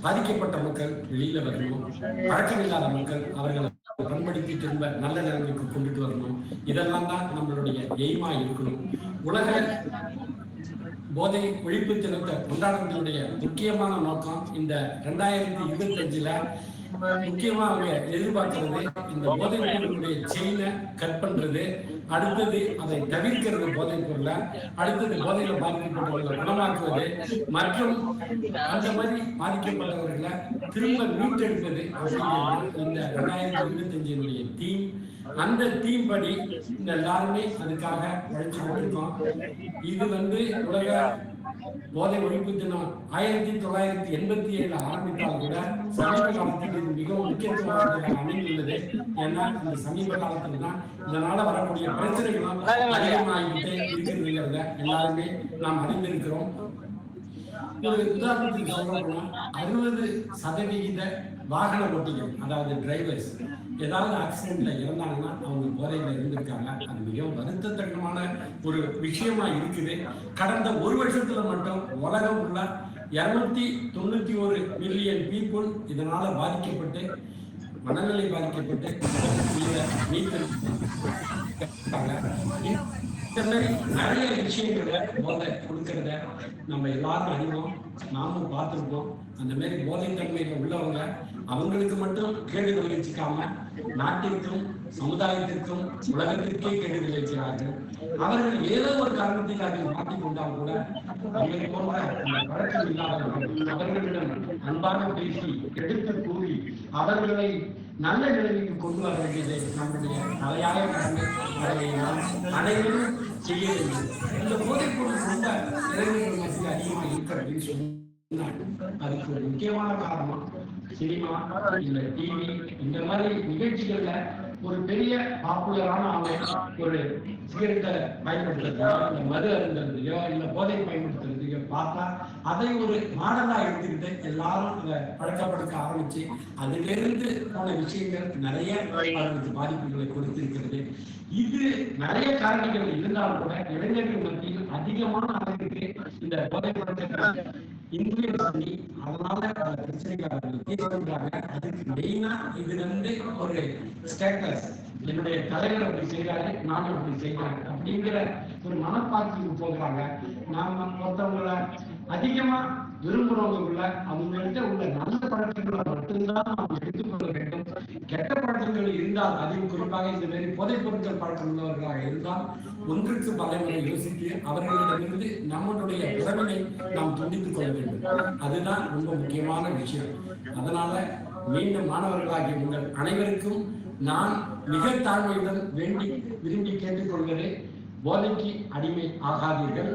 பாதிக்கப்பட்ட மக்கள் வெளியில வரணும். பழக்கமில்லாத மக்கள் அவர்களை பண்படுத்தி திரும்ப நல்ல நிலைமைக்கு கொண்டுட்டு வரணும். இதெல்லாம் தான் நம்மளுடைய எய்மா இருக்கணும். உலக போதை ஒழிப்பு தினத்தை கொண்டாடுறதுடைய முக்கியமான நோக்கம் இந்த 2025 முக்கியமா அவங்க எதிர்பார்க்கிறது இந்த போதைப் பொருளுடைய செயினை கட் பண்றது, அடுத்தது அதை தவிர்க்கிறது போதைப் பொருளை, அடுத்தது போதையில பாதிக்கப்பட்டவர்களை குணமாக்குவது மற்றும் அந்த மாதிரி பாதிக்கப்பட்டவர்களை திரும்ப மீட்டெடுப்பது அப்படிங்கிறது இந்த 2025 தீம். அந்த தீம் படி இந்த எல்லாருமே அதுக்காக உழைச்சுக்கிட்டு இருக்கோம். இது உலக போதை ஒழிப்பு தினம் 1987 ஆரம்பித்தால் கூட சமீப காலத்தில் இது மிகவும் முக்கியத்துவமாக அமைந்துள்ளது. ஏன்னா இந்த சமீப காலத்துல தான் இதனால வரக்கூடிய பிரச்சனைகளும் அதிகமாகிட்டே இருக்கிறதுங்கிறத எல்லாருமே நாம் அறிந்திருக்கிறோம். ஒரு உதாரணத்துக்கு சொல்ல போனா 60% வாகன ஓட்டிகள், அதாவது டிரைவர்ஸ், ஏதாவது ஆக்சிடென்ட்ல இறந்தாங்கன்னா அவங்க போதையில இருந்திருக்காங்க. அது மிகவும் வருத்தத்தக்கமான ஒரு விஷயமா இருக்குது. கடந்த ஒரு வருஷத்துல மட்டும் உலகம் உள்ள 291 மில்லியன் பீப்புள் இதனால பாதிக்கப்பட்டு, மனநிலை பாதிக்கப்பட்டு இந்த மாதிரி நிறைய விஷயங்களை போதை கொடுக்கறத நம்ம எல்லாரும் அறிவோம், நாமும் பார்த்துருக்கோம். அந்த மாதிரி போதை தன்மையில உள்ளவங்க அவங்களுக்கு மட்டும் கேடு விளைவிச்சுக்காம நாட்டிற்கும் சமுதாயத்திற்கும் உலகத்திற்கே கேடு விளைவிக்கிறார்கள். அவர்கள் ஏதோ ஒரு காரணத்துக்காக மாற்றிக்கொண்டால் கூட அவங்களை போன்ற பழக்கம் இல்லாதவர்கள் அவர்களிடம் அன்பாக பேசி எடுத்து கூறி அவர்களை நல்ல நிலைமைக்கு கொண்டு வர வேண்டியது நம்முடைய தலையாய கடமை. அதை நாம் அனைவரும் செய்ய வேண்டும். இந்த போதைப் பொருள் ரொம்ப இளைஞர்கள் மத்தியில் அதிகமாக இருக்கு அப்படின்னு சொன்னாங்க. அதுக்கு ஒரு முக்கியமான காரணம் சினிமா, இல்ல டிவி, இந்த மாதிரி நிகழ்ச்சிகள்ல ஒரு பெரிய பாப்புலரான ஒரு சிகரெட்டை பயன்படுத்துறதையோ இல்ல மது அருந்துறதையோ இல்ல போதை பயன்படுத்துறதையோ பார்த்தா அதை ஒரு மாடலா எடுத்துக்கிட்டு எல்லாரும் அதை பழக்கப்படுத்த ஆரம்பிச்சு அதிலிருந்து போன விஷயங்கள் நிறைய அவர்களுக்கு பாதிப்புகளை கொடுத்திருக்கிறது. இது நிறைய காரணிகள் இருந்தாலும் கூட இளைஞர்கள் மத்தியில் அதிகமான அளவுக்கு இந்த போதை பழக்கத்தை இன்ஃப்ளூயன்ஸ் பண்ணி அதனால பிரச்சனைகள். அதுக்கு மெயினா இது ஒரு ஸ்டேட்டஸ், என்னுடைய தலைவர் அப்படி செய்யறாரு, நானும் அப்படி செய்யறேன் அப்படிங்கிற ஒரு மனப்பாட்டுக்கு போகிறாங்க. நாம மொத்தவங்களை அதிகமா விரும்புறவங்களுக்குள்ள அவங்கள்ட்ட உள்ள நல்ல பழக்கங்களை மட்டும்தான் நாம் எடுத்துக்கொள்ள வேண்டும். கெட்ட பழக்கங்கள் இருந்தால், அதில் குறிப்பாக இந்த மாதிரி போதைப் பொருட்கள் பழக்கம் உள்ளவர்களாக இருந்தால் ஒன்றுக்கு பல முறை யோசித்து அவர்களிடமிருந்து நம்மளுடைய உறவினை நாம் துண்டித்துக் கொள்ள வேண்டும். அதுதான் ரொம்ப முக்கியமான விஷயம். அதனால மீண்டும் மாணவர்களாகிய உங்கள் அனைவருக்கும் நான் மிக தாழ்மையுடன் விரும்பி கேட்டுக்கொள்வது, போதைக்கு அடிமை ஆகாதீர்கள்,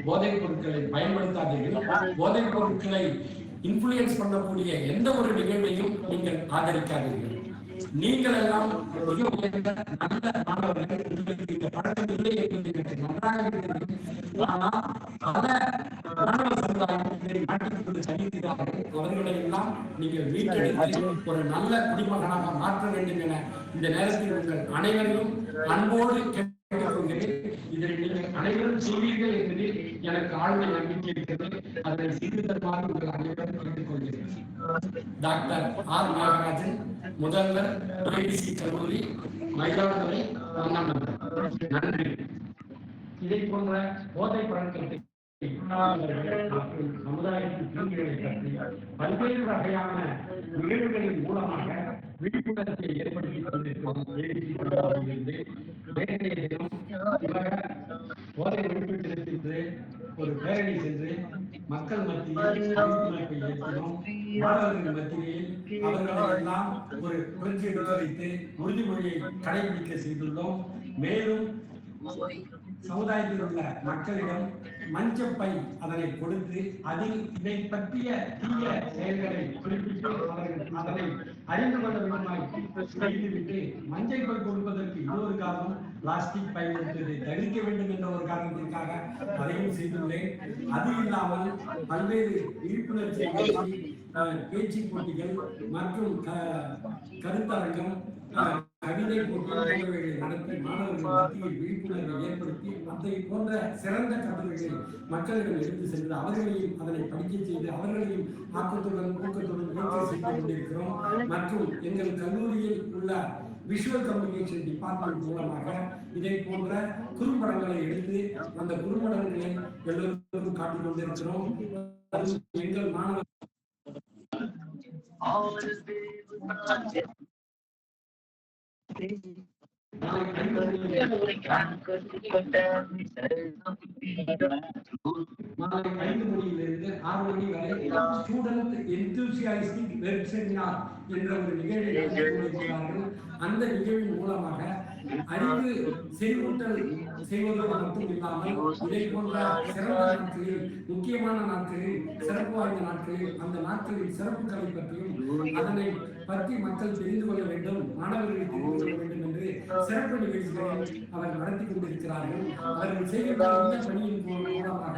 போதைப் பொருட்களை பயன்படுத்தாதீர்கள், போதைப் பொருட்களை இன்ஃப்ளூயன்ஸ் பண்ணக்கூடிய எந்த ஒரு நிகழ்வையும் நீங்கள் ஆதரிக்காதீர்கள். நீங்கள் எல்லாம் மிக உயர்ந்த நல்ல மாணவர்கள். உங்களுக்கு இந்த பழக்கம் இல்லை என்பது எனக்கு நன்றாக இருக்கிறது. ஆனால் பல மாணவ சமுதாயம் நாட்டுக்கு சகிக்கிறார்கள். அவர்களை எல்லாம் நீங்கள் மீட்டெடுத்து ஒரு நல்ல குடிமகனாக மாற்ற வேண்டும் என இந்த நேரத்தில் உங்கள் அனைவரையும் அன்போடு கேட்டுக்கொள்கிறேன். இதனை நீங்கள் அனைவரும் செய்வீர்கள் என்பதில் எனக்கு ஆழ்ந்த நம்பிக்கை இருக்கிறது. அதனை செய்து தருமாறு உங்கள் அனைவரும் கேட்டுக்கொள்கிறேன். டாக்டர் ஆர் நாகராஜன், முதல்வர், ஏபிசி கல்லூரி, மயிலாடுதுறை, நன்றி. இதை போன்ற போதை பழக்கத்தை சமுதாயத்தின் தீங்குகளை பற்றி பல்வேறு வகையான நிகழ்வுகளின் மூலமாக விழிப்புணர்வை ஏற்படுத்திக் கொண்டிருக்கிறோம். போதை ஒழிப்பு தினத்திற்கு ஒரு பேரணி சென்று மக்கள் மத்தியில் விழிப்புணர்வை ஏற்படும், மாணவர்கள் மத்தியில் அவர்களை எல்லாம் ஒரு புரட்சி எடுக்க வைத்து உறுதிமொழியை கடைபிடிக்க செய்துள்ளோம். மேலும் சமுதாயத்தில் உள்ள மக்களிடம் மஞ்சப்பை அதனை கொடுத்து அதில் இதை பற்றிய தீய செயல்களை குறிப்பிட்டு அவர்கள் அதனை அறிந்து கொள்ள வேண்டுமாய் செய்துவிட்டு மஞ்சள் பை கொடுப்பதற்கு இன்னொரு காரணம் பிளாஸ்டிக் பயன்படுத்துவதை தவிர்க்க வேண்டும் என்ற ஒரு காரணத்திற்காக அதையும் செய்துள்ளேன். அது இல்லாமல் பல்வேறு விழிப்புணர்ச்சி நிகழ்ச்சி, பேச்சு போட்டிகள் மற்றும் கருத்தரங்கம், கவிதை போட்டிகளை நடத்தி மாணவர்கள் மத்தியில் விழிப்புணர்வை ஏற்படுத்தி அதை போன்ற சிறந்த கட்டுரைகளை மக்களிடம் எடுத்து சென்று அவர்களையும் அதனை படிக்க செய்து அவர்களையும் ஆக்கத்துடன் ஊக்கத்துடன் இயக்க செய்து கொண்டிருக்கிறோம். மற்றும் எங்கள் கல்லூரியில் உள்ள விஷுவல் கம்யூனிகேஷன் டிபார்ட்மெண்ட் மூலமாக இதை போன்ற குறும்படங்களை எடுத்து அந்த குறும்படங்களை எல்லோருக்கும் காட்டிக் கொண்டிருக்கிறோம். எங்கள் மாணவர்கள் மாலை 5 மணியிலிருந்து 6 மணி வரை ஸ்டூடெண்ட் எந்தூசியாஸ்டிக் வெப் செமினார் என்ற ஒரு நிகழ்வை நடத்துகிறார்கள். அந்த நிகழ்வின் மூலமாக அறிவு செறிவூட்டல் செய்வதோடு மட்டும் இல்லாமல் இதை போன்ற சிறந்த நாட்களில், முக்கியமான நாட்களில், சிறப்பு வாய்ந்த நாட்களில் அந்த நாட்களில் சிறப்புகளை பற்றியும் அதனை பற்றி மக்கள் தெரிந்து கொள்ள வேண்டும், மாணவர்கள் தெரிந்து கொள்ள வேண்டும் என்று சிறப்பு நிகழ்ச்சிகளை அவர் நடத்தி கொண்டிருக்கிறார்கள். அவர்கள் செய்கின்ற இந்த பணியின் மூலமாக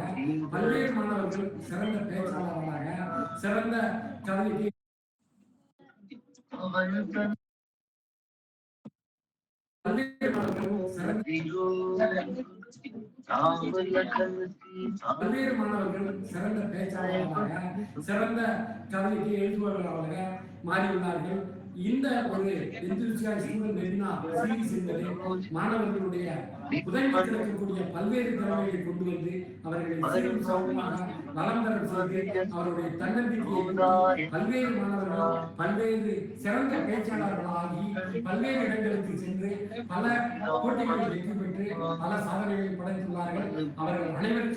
பல்வேறு மாணவர்கள் சிறந்த பேச்சாளர்களாக, சிறந்த கல்விக்கு பல்வேறு மாணவர்கள் சிறந்த பேச்சாளர்களாக, சிறந்த கவிதைக்கு எழுதுபவர்களாக மாறியுள்ளார்கள். இந்த ஒரு ஸ்டூடெண்ட் வெபினார் சீரிஸ் என்பது மாணவர்களுடைய புதைந்து கிடக்கக்கூடிய பல்வேறு திறமைகளை கொண்டு வந்து அவர்களை சீரும் சமமாக வளம் பெற செய்து அவருடைய தன்னம்பிக்கையை பல்வேறு மாணவர்கள் பல்வேறு சிறந்த பேச்சாளர்களாகி பல்வேறு இடங்களுக்கு சென்று பல போட்டிகளில் வெற்றி பெற்று பல சாதனைகளை படைத்துள்ளார்கள். அவர்கள் அனைவருக்கும்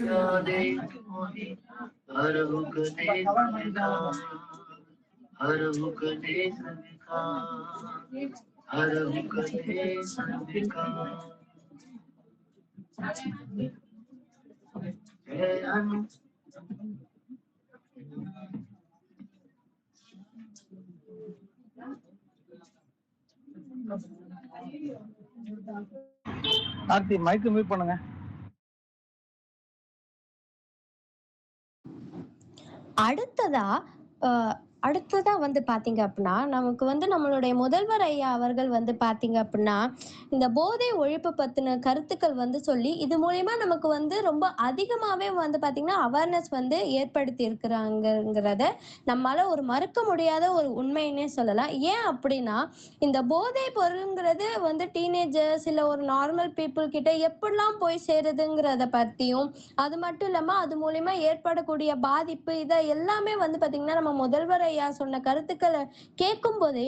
ஆர்த்தி மைக் மியூட் பண்ணுங்க. அடுத்ததா வந்து பாத்தீங்க அப்படின்னா, நமக்கு வந்து நம்மளுடைய முதல்வர் ஐயா அவர்கள் வந்து பாத்தீங்க அப்படின்னா, இந்த போதை ஒழிப்பு பத்தின கருத்துக்கள் வந்து சொல்லி இது மூலியமா நமக்கு வந்து ரொம்ப அதிகமாவே வந்து பாத்தீங்கன்னா அவேர்னஸ் வந்து ஏற்படுத்தி இருக்கிறாங்கிறத நம்மளால ஒரு மறுக்க முடியாத ஒரு உண்மைன்னே சொல்லலாம். ஏன் அப்படின்னா, இந்த போதை பொருள்ங்கிறது வந்து டீனேஜர்ஸ் இல்ல ஒரு நார்மல் பீப்புள் கிட்ட எப்படிலாம் போய் சேருதுங்கிறத பத்தியும், அது மட்டும் இல்லாம அது மூலியமா ஏற்படக்கூடிய பாதிப்பு இதை எல்லாமே வந்து பாத்தீங்கன்னா நம்ம முதல்வர் ஐயா சொன்ன கருத்துக்களை கேட்கும் போதே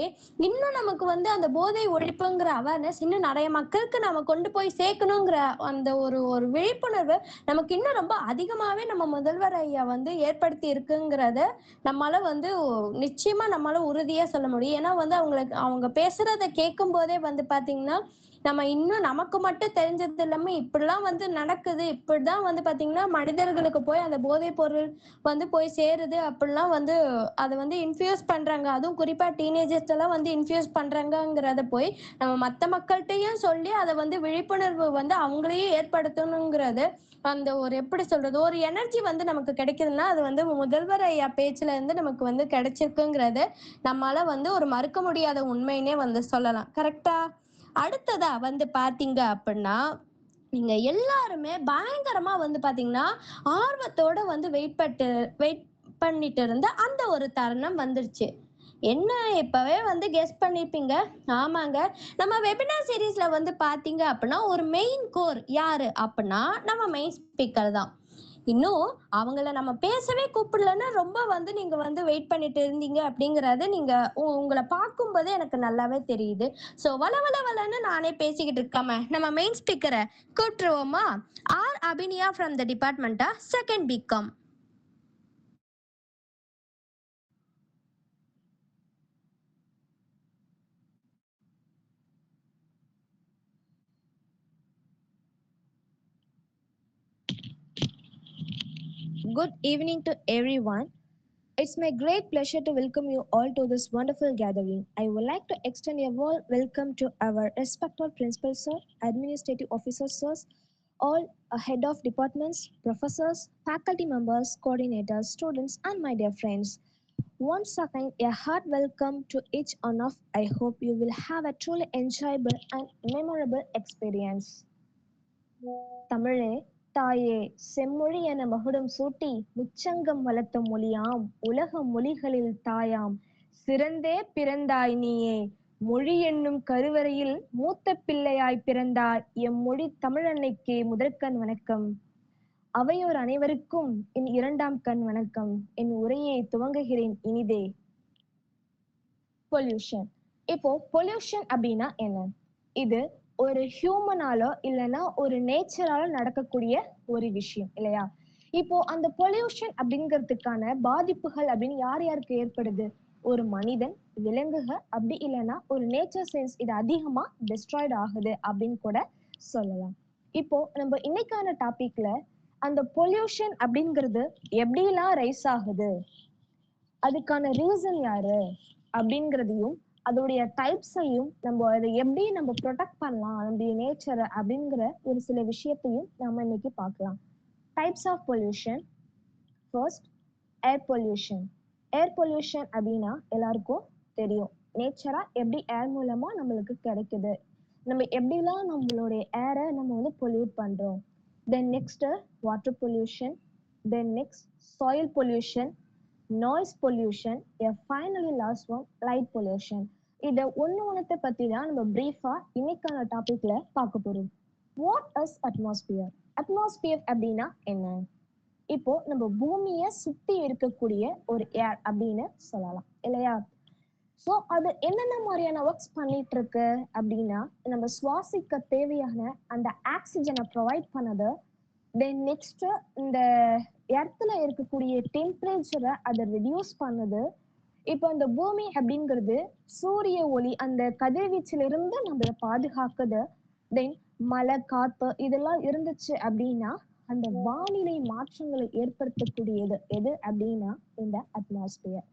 இன்னும் நமக்கு வந்து அந்த போதை ஒழிப்புங்கிற அவேர்னஸ் இன்னும் நிறைய மக்களுக்கு நம்ம கொண்டு போய் சேர்க்கணுங்கிற அந்த ஒரு ஒரு விழிப்புணர்வு நமக்கு இன்னும் ரொம்ப அதிகமாவே நம்ம முதல்வர் ஐயா வந்து ஏற்படுத்தி இருக்குங்கிறத நம்மளால வந்து நிச்சயமா நம்மளால உறுதியா சொல்ல முடியும். ஏன்னா வந்து அவங்க பேசுறத கேட்கும் போதே வந்து பாத்தீங்கன்னா நம்ம இன்னும் நமக்கு மட்டும் தெரிஞ்சது இல்லாம இப்படிலாம் வந்து நடக்குது, இப்படிதான் வந்து பாத்தீங்கன்னா மனிதர்களுக்கு போய் அந்த போதைப் பொருள் வந்து போய் சேருது அப்படிலாம் வந்து அதை வந்து இன்ஃபியூஸ் பண்றாங்க. அதுவும் குறிப்பா டீனேஜர்ஸ் எல்லாம் வந்து இன்ஃபியூஸ் பண்றாங்கிறத போய் நம்ம மத்த மக்கள்கிட்டயும் சொல்லி அதை வந்து விழிப்புணர்வு வந்து அவங்களையும் ஏற்படுத்தணுங்கிறது அந்த ஒரு எப்படி சொல்றது ஒரு எனர்ஜி வந்து நமக்கு கிடைக்குதுன்னா அது வந்து முதல்வர் ஐயா பேச்சுல இருந்து நமக்கு வந்து கிடைச்சிருக்குங்கிறது நம்மளால வந்து ஒரு மறுக்க முடியாத உண்மைன்னே வந்து சொல்லலாம். கரெக்டா? அடுத்ததா வந்து பாத்தீங்க அப்படின்னா, நீங்க எல்லாருமே பயங்கரமா வந்து பாத்தீங்கன்னா ஆர்வத்தோட வந்து வெயிட் பண்ணிட்டு இருந்த அந்த ஒரு தருணம் வந்துருச்சு. என்ன இப்பவே வந்து கெஸ் பண்ணிருப்பீங்க. ஆமாங்க, நம்ம வெபினார் சீரீஸ்ல வந்து பாத்தீங்க அப்படின்னா ஒரு மெயின் கோர் யாரு அப்படின்னா நம்ம மெயின் ஸ்பீக்கர் தான். இன்னும் அவங்கள நம்ம பேசவே கூப்பிடலன்னா ரொம்ப நீங்க வெயிட் பண்ணிட்டு இருந்தீங்க அப்படிங்கறது நீங்க உங்களை பார்க்கும்போதே எனக்கு நல்லாவே தெரியுது. ஸோ வளன்னு நானே பேசிக்கிட்டு இருக்காம நம்ம மெயின் ஸ்பீக்கரை கூப்பிட்டுருவோமா? ஆர் அபினியா ஃப்ரம் த டிபார்ட்மெண்டா second BCom. Good evening to everyone. It's my great pleasure to welcome you all to this wonderful gathering. I would like to extend a warm welcome to our respected principal sir, administrative officers, sirs, all head of departments, professors, faculty members, coordinators, students, and my dear friends. Once again, a heart welcome to each one of. I hope you will have a truly enjoyable and memorable experience. தமிழே தாயே செம்மொழி என மகுடம் சூட்டி முச்சங்கம் வளர்த்த மொழியாம் உலக மொழிகளில் தாயாம் சிறந்தே பிறந்தாய் நீயே மொழி என்னும் கருவறையில் மூத்த பிள்ளையாய் பிறந்தாய் எம்மொழி தமிழன்னைக்கே முதற்கண் வணக்கம். அவையோர் அனைவருக்கும் என் இரண்டாம் கண் வணக்கம். என் உரையை துவங்குகிறேன் இனிதே. பொல்யூஷன். இப்போ பொல்யூஷன் அப்படின்னா என்ன? இது ஒரு ஹியூமனாலோ இல்லைன்னா ஒரு நேச்சரால நடக்கக்கூடிய ஒரு விஷயம் இல்லையா? இப்போ அந்த பொல்யூஷன் அப்படிங்கிறதுக்கான பாதிப்புகள் அப்படின்னு யார் யாருக்கு ஏற்படுது? ஒரு மனிதன், விலங்குகள், அப்படி இல்லைன்னா ஒரு நேச்சர் சென்ஸ் இது அதிகமா டிஸ்ட்ராய்ட் ஆகுது அப்படின்னு கூட சொல்லலாம். இப்போ நம்ம இன்னைக்கான டாபிக்ல அந்த பொல்யூஷன் அப்படிங்கிறது எப்படிலாம் ரைஸ் ஆகுது, அதுக்கான ரீசன் யாரு அப்படிங்கிறதையும் அதோடைய டைப்ஸையும் நம்ம அதை எப்படி நம்ம ப்ரொடெக்ட் பண்ணலாம் நம்முடைய நேச்சரை அப்படிங்கிற ஒரு சில விஷயத்தையும் நம்ம இன்னைக்கு பார்க்கலாம். Types of pollution. First, air pollution. Air pollution அப்படின்னா எல்லாருக்கும் தெரியும், நேச்சரா எப்படி ஏர் மூலமா நம்மளுக்கு கிடைக்குது, நம்ம எப்படிலாம் நம்மளுடைய ஏரை நம்ம பொல்யூட் பண்றோம். Then next water pollution, then next soil pollution, noise pollution, finally last one light pollution. இதை ஒன்னத்தை பத்தி தான் நம்ம பிரீஃபா இன்னைக்கான டாபிக்ல பார்க்க போறோம். What is atmosphere? அட்மாஸ்பியர் அப்படின்னா என்ன? இப்போ நம்ம பூமியை சுத்தி இருக்கக்கூடிய ஒரு ஏர் அப்படின்னு சொல்லலாம் இல்லையா? ஸோ அது என்னென்ன மாதிரியான ஒர்க்ஸ் பண்ணிட்டு இருக்கு அப்படின்னா, நம்ம சுவாசிக்க தேவையான அந்த ஆக்சிஜனை ப்ரொவைட் பண்ணது. தென் நெக்ஸ்ட் இந்த எர்த்துல இருக்கக்கூடிய டெம்பரேச்சரை அதை ரெடியூஸ் பண்ணுது. இப்போ அந்த பூமி அப்படிங்கிறது சூரிய ஒளி அந்த கதிர்வீச்சிலிருந்து நம்மளை பாதுகாக்குது. தென் மழை, காத்து இதெல்லாம் இருந்துச்சு அப்படின்னா அந்த வானிலை மாற்றங்களை ஏற்படுத்தக்கூடியது எது அப்படின்னா இந்த அட்மாஸ்பியர்.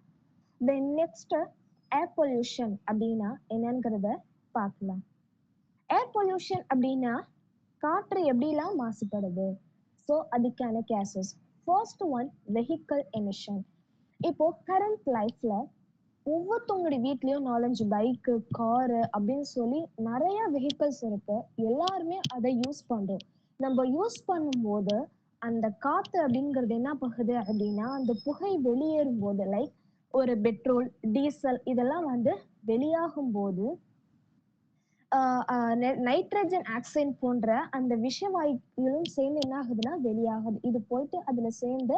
தென் நெக்ஸ்ட் ஏர் பொல்யூஷன் அப்படின்னா என்னங்கிறத பார்க்கலாம். ஏர் பொல்யூஷன் அப்படின்னா காற்று எப்படிலாம் மாசுபடுது. ஸோ அதுக்கான cases. First one, vehicle emission. இப்போ கரண்ட் லைஃப்ல ஒவ்வொருத்தவங்களுடைய வீட்லயும் 4-5 பைக்கு, காரு அப்படின்னு சொல்லி நிறைய வெஹிக்கல்ஸ் இருக்கு. எல்லாருமே அதை யூஸ் பண்றோம். நம்ம யூஸ் பண்ணும்போது அந்த காத்து அப்படிங்கிறது என்ன போகுது அப்படின்னா, அந்த புகை வெளியேறும் போது லைக் ஒரு பெட்ரோல், டீசல் இதெல்லாம் வெளியாகும் போது நைட்ரஜன் ஆக்சைடு போன்ற அந்த விஷவாயுக்களும் சேர்ந்து என்ன ஆகுதுன்னா வெளியாகுது. இது போயிட்டு அதுல சேர்ந்து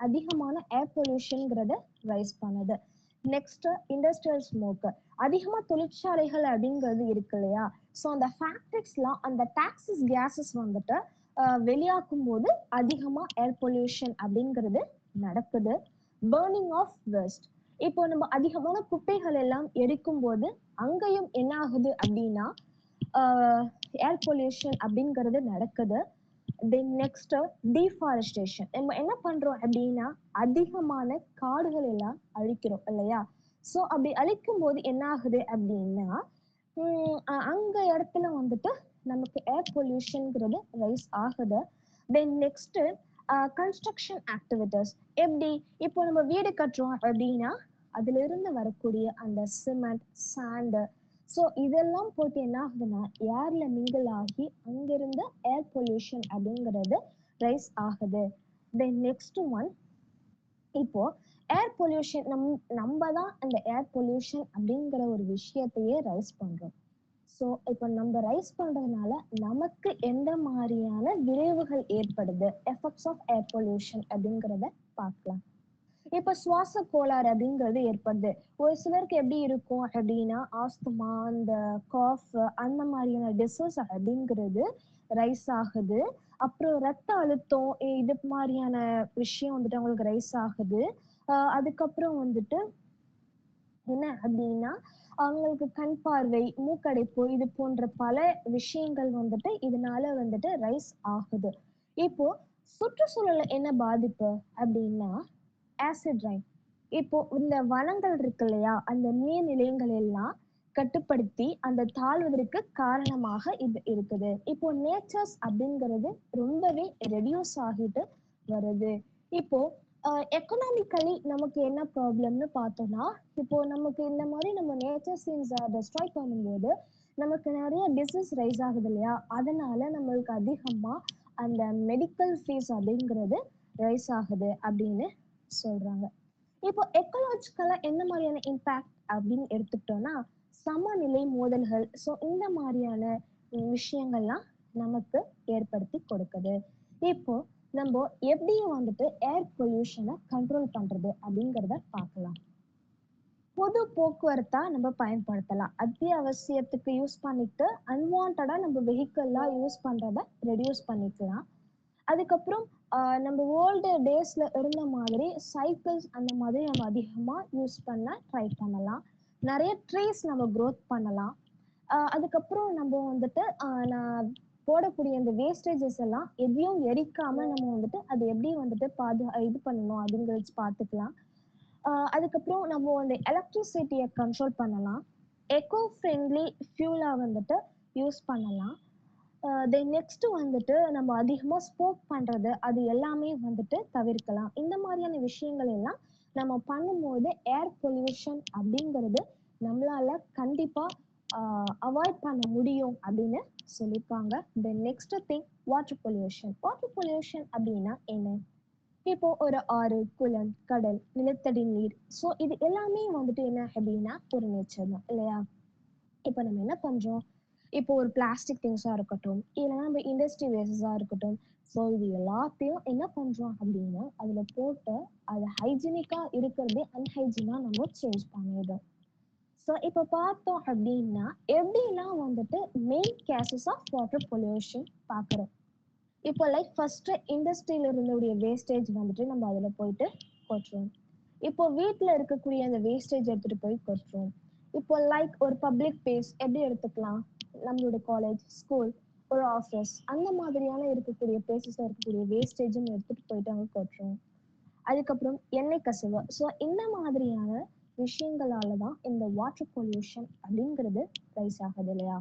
அதிகமான ஏர் பொல்யூஷன்ங்கிறத ரைஸ் பண்ணுது. Next, industrial smoke. அதிகமா தொழிற்சாலைகள் அப்படிங்கிறது இருக்கு இல்லையா? ஸோ அந்த ஃபேக்டரிஸ்லாம் அந்த டாக்ஸிஸ் கேஸஸ் வெளியாக்கும் போது அதிகமா ஏர் பொல்யூஷன் அப்படிங்கிறது நடக்குது. Burning of waste. இப்போ நம்ம அதிகமான குப்பைகள் எல்லாம் எரிக்கும் போது அங்கேயும் என்ன ஆகுது அப்படின்னா ஏர் பொல்யூஷன் அப்படிங்கிறது நடக்குது. Then next, deforestation. நம்ம என்ன பண்றோம் அப்படின்னா அதிகமான காடுகள் எல்லாம் அழிக்கிறோம் இல்லையா? ஸோ அப்படி அழிக்கும் போது என்ன ஆகுது அப்படின்னா அங்க இடத்துல நமக்கு ஏர் பொல்யூஷன்ங்கிறது ரைஸ் ஆகுது. Then next, construction activities. எப்படி இப்போ நம்ம வீடு கட்டுறோம் அப்படின்னா அதுல இருந்து வரக்கூடிய அந்த சிமெண்ட், சாண்டு, ஸோ இதெல்லாம் போட்டு என்ன ஆகுதுன்னா ஏர்ல மிங்கிள் ஆகி அங்கிருந்து ஏர் பொல்யூஷன் அப்படிங்கிறது ரைஸ் ஆகுது. தென் நெக்ஸ்ட் ஒன், இப்போ ஏர் பொல்யூஷன் நம்ம தான் அந்த ஏர் பொல்யூஷன் அப்படிங்கிற ஒரு விஷயத்தையே ரைஸ் பண்றோம். ஸோ இப்போ நம்ம ரைஸ் பண்றதுனால நமக்கு எந்த மாதிரியான விளைவுகள் ஏற்படுது, எஃபெக்ட்ஸ் ஆஃப் ஏர் பொல்யூஷன் அப்படிங்கிறத பார்க்கலாம். இப்போ சுவாச கோளாறு அப்படிங்கிறது ஏற்படுது. ஒரு சிலருக்கு எப்படி இருக்கும் அப்படின்னா ஆஸ்துமா, இந்த காஃப், அந்த மாதிரியான டிசீஸ் அப்படிங்கிறது ரைஸ் ஆகுது. அப்புறம் ரத்த அழுத்தம் இது மாதிரியான விஷயம் வந்துட்டு அவங்களுக்கு ரைஸ் ஆகுது. அதுக்கப்புறம் வந்துட்டு என்ன அப்படின்னா அவங்களுக்கு கண் பார்வை, மூக்கடைப்பு, இது போன்ற பல விஷயங்கள் வந்துட்டு இதனால வந்துட்டு ரைஸ் ஆகுது. இப்போ சுற்றுச்சூழல்ல என்ன பாதிப்பு அப்படின்னா ஆசிட் ரெயின். இப்போ இந்த வனங்கள் இருக்கு இல்லையா, அந்த நீர்நிலைகள் எல்லாம் கட்டுப்படுத்தி அந்த தாழ்வதற்கு காரணமாக இது இருக்குது. இப்போ நேச்சர்ஸ் அப்படிங்கிறது ரொம்பவே ரெடியூஸ் ஆகிட்டு வருது. இப்போ எக்கனாமிக்கலி நமக்கு என்ன ப்ராப்ளம்னு பார்த்தோம்னா, இப்போ நமக்கு இந்த மாதிரி நம்ம நேச்சர் சீன்ஸை டெஸ்ட்ராய் பண்ணும்போது நமக்கு நிறைய டிசீஸ் ரைஸ் ஆகுது இல்லையா, அதனால நம்மளுக்கு அதிகமா அந்த மெடிக்கல் ஃபீஸ் அப்படிங்கிறது ரைஸ் ஆகுது அப்படின்னு சொல்றாங்க. இப்போ எக்கலாஜிக்கலா என்ன மாதிரியான இம்பாக்ட் அப்படின்னு எடுத்துக்கிட்டோம்னா சமநிலை மோதல்கள், ஸோ இந்த மாதிரியான விஷயங்கள்லாம் நமக்கு ஏற்படுத்தி கொடுக்குது. இப்போ நம்ம எப்படி வந்துட்டு ஏர் பொல்யூஷனை கண்ட்ரோல் பண்றது அப்படிங்கிறத பார்க்கலாம். பொது போக்குவரத்தா நம்ம பயன்படுத்தலாம். அத்தியாவசியத்துக்கு யூஸ் பண்ணிட்டு அன்வான்டா நம்ம வெஹிக்கிள்லாம் யூஸ் பண்றத ரெடியூஸ் பண்ணிக்கலாம். அதுக்கப்புறம் நம்ம ஓல்டு டேஸ்ல இருந்த மாதிரி சைக்கிள்ஸ் அந்த மாதிரி நம்ம அதிகமா யூஸ் பண்ண ட்ரை பண்ணலாம். நிறைய ட்ரீஸ் நம்ம க்ரோத் பண்ணலாம். அதுக்கப்புறம் நம்ம வந்துட்டு நான் போடக்கூடிய இந்த வேஸ்டேஜஸ் எல்லாம் எதையும் எரிக்காம நம்ம வந்துட்டு அது எப்படி வந்துட்டு இது பண்ணணும் அப்படிங்கிறது பார்த்துக்கலாம். அதுக்கப்புறம் நம்ம அந்த எலக்ட்ரிசிட்டியை கண்ட்ரோல் பண்ணலாம். எக்கோ ஃப்ரெண்ட்லி ஃபியூலா வந்துட்டு யூஸ் பண்ணலாம். தென் நெக்ஸ்ட் வந்துட்டு நம்ம அதிகமாக ஸ்மோக் பண்றது அது எல்லாமே வந்துட்டு தவிர்க்கலாம். இந்த மாதிரியான விஷயங்கள் எல்லாம் நம்ம பண்ணும்போது ஏர் பொல்யூஷன் அப்படிங்கிறது நம்மளால கண்டிப்பா அவாய்ட் பண்ண முடியும் அப்படின்னு சொல்லியிருக்காங்க. Then next thing water pollution. Water pollution அப்படின்னா என்ன? இப்போ ஒரு ஆறு, குளம், கடல், நிலத்தடி நீர், ஸோ இது எல்லாமே வந்துட்டு என்ன அப்படின்னா ஒரு நேச்சர் தான் இல்லையா. இப்போ நம்ம என்ன பண்றோம், இப்போ ஒரு பிளாஸ்டிக் திங்ஸா இருக்கட்டும், இல்லைன்னா நம்ம இண்டஸ்ட்ரி வேஸ்டஸா இருக்கட்டும், ஸோ இது எல்லாத்தையும் என்ன பண்றோம் அப்படின்னா அதுல போட்டு அது ஹைஜீனிக்கா இருக்கிறதே அன்ஹைஜீனா நம்ம சேஞ்ச் பண்ணிடுறோம். ஸோ இப்போ பார்த்தோம் அப்படின்னா எப்படிலாம் வந்துட்டு main cases of water pollution பார்க்குறோம். இப்போ லைக் ஃபர்ஸ்ட் இண்டஸ்ட்ரியில இருந்தோடைய வேஸ்டேஜ் வந்துட்டு நம்ம அதுல போயிட்டு கொட்டுறோம். இப்போ வீட்டில் இருக்கக்கூடிய அந்த வேஸ்டேஜ் எடுத்துட்டு போய் கொட்டுறோம். இப்போ லைக் ஒரு பப்ளிக் பிளேஸ் எப்படி எடுத்துக்கலாம், நம்மளோட காலேஜ், ஸ்கூல், ஒரு ஆஃபீஸ், அந்த மாதிரியான இருக்கக்கூடிய பிளேசஸ்ல இருக்கக்கூடிய வேஸ்டேஜும் எடுத்துட்டு போயிட்டு அங்கே கொட்டுறோம். அதுக்கப்புறம் எண்ணெய் கசிவு, ஸோ இந்த மாதிரியான விஷயங்களால தான் இந்த வாட்டர் பொல்யூஷன் அப்படிங்கிறது ரைஸ் ஆகுது இல்லையா.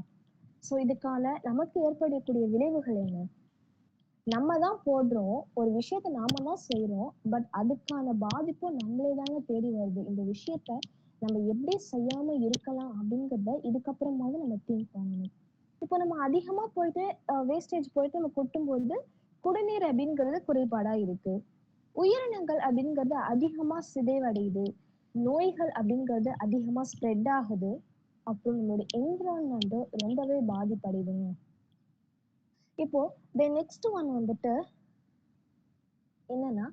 ஸோ இதுக்கான நமக்கு ஏற்படக்கூடிய விளைவுகள் என்ன? நம்ம தான் போடுறோம், ஒரு விஷயத்த நாம தான் செய்யறோம், பட் அதுக்கான பாதிப்பு நம்மளே தாங்க தேடி வருது. இந்த விஷயத்த நம்ம எப்படி செய்யாம இருக்கலாம் அப்படிங்கிறத இதுக்கப்புறமாவது நம்ம திங்க் பண்ணணும். இப்போ நம்ம அதிகமா போயிட்டு வேஸ்டேஜ் போயிட்டு நம்ம கொட்டும்போது குடிநீர் அப்படிங்கிறது குறைபாடா இருக்கு. உயிரினங்கள் அப்படிங்கிறது அதிகமா சிதைவடையுது. நோய்கள் அப்படிங்கிறது அதிகமா ஸ்ப்ரெட் ஆகுது. அப்புறம் நம்மளுடைய என்விரான்மெண்ட் ரொம்பவே பாதிப்படையுதுங்க. இப்போ நெக்ஸ்ட் ஒன் வந்துட்டு என்னன்னா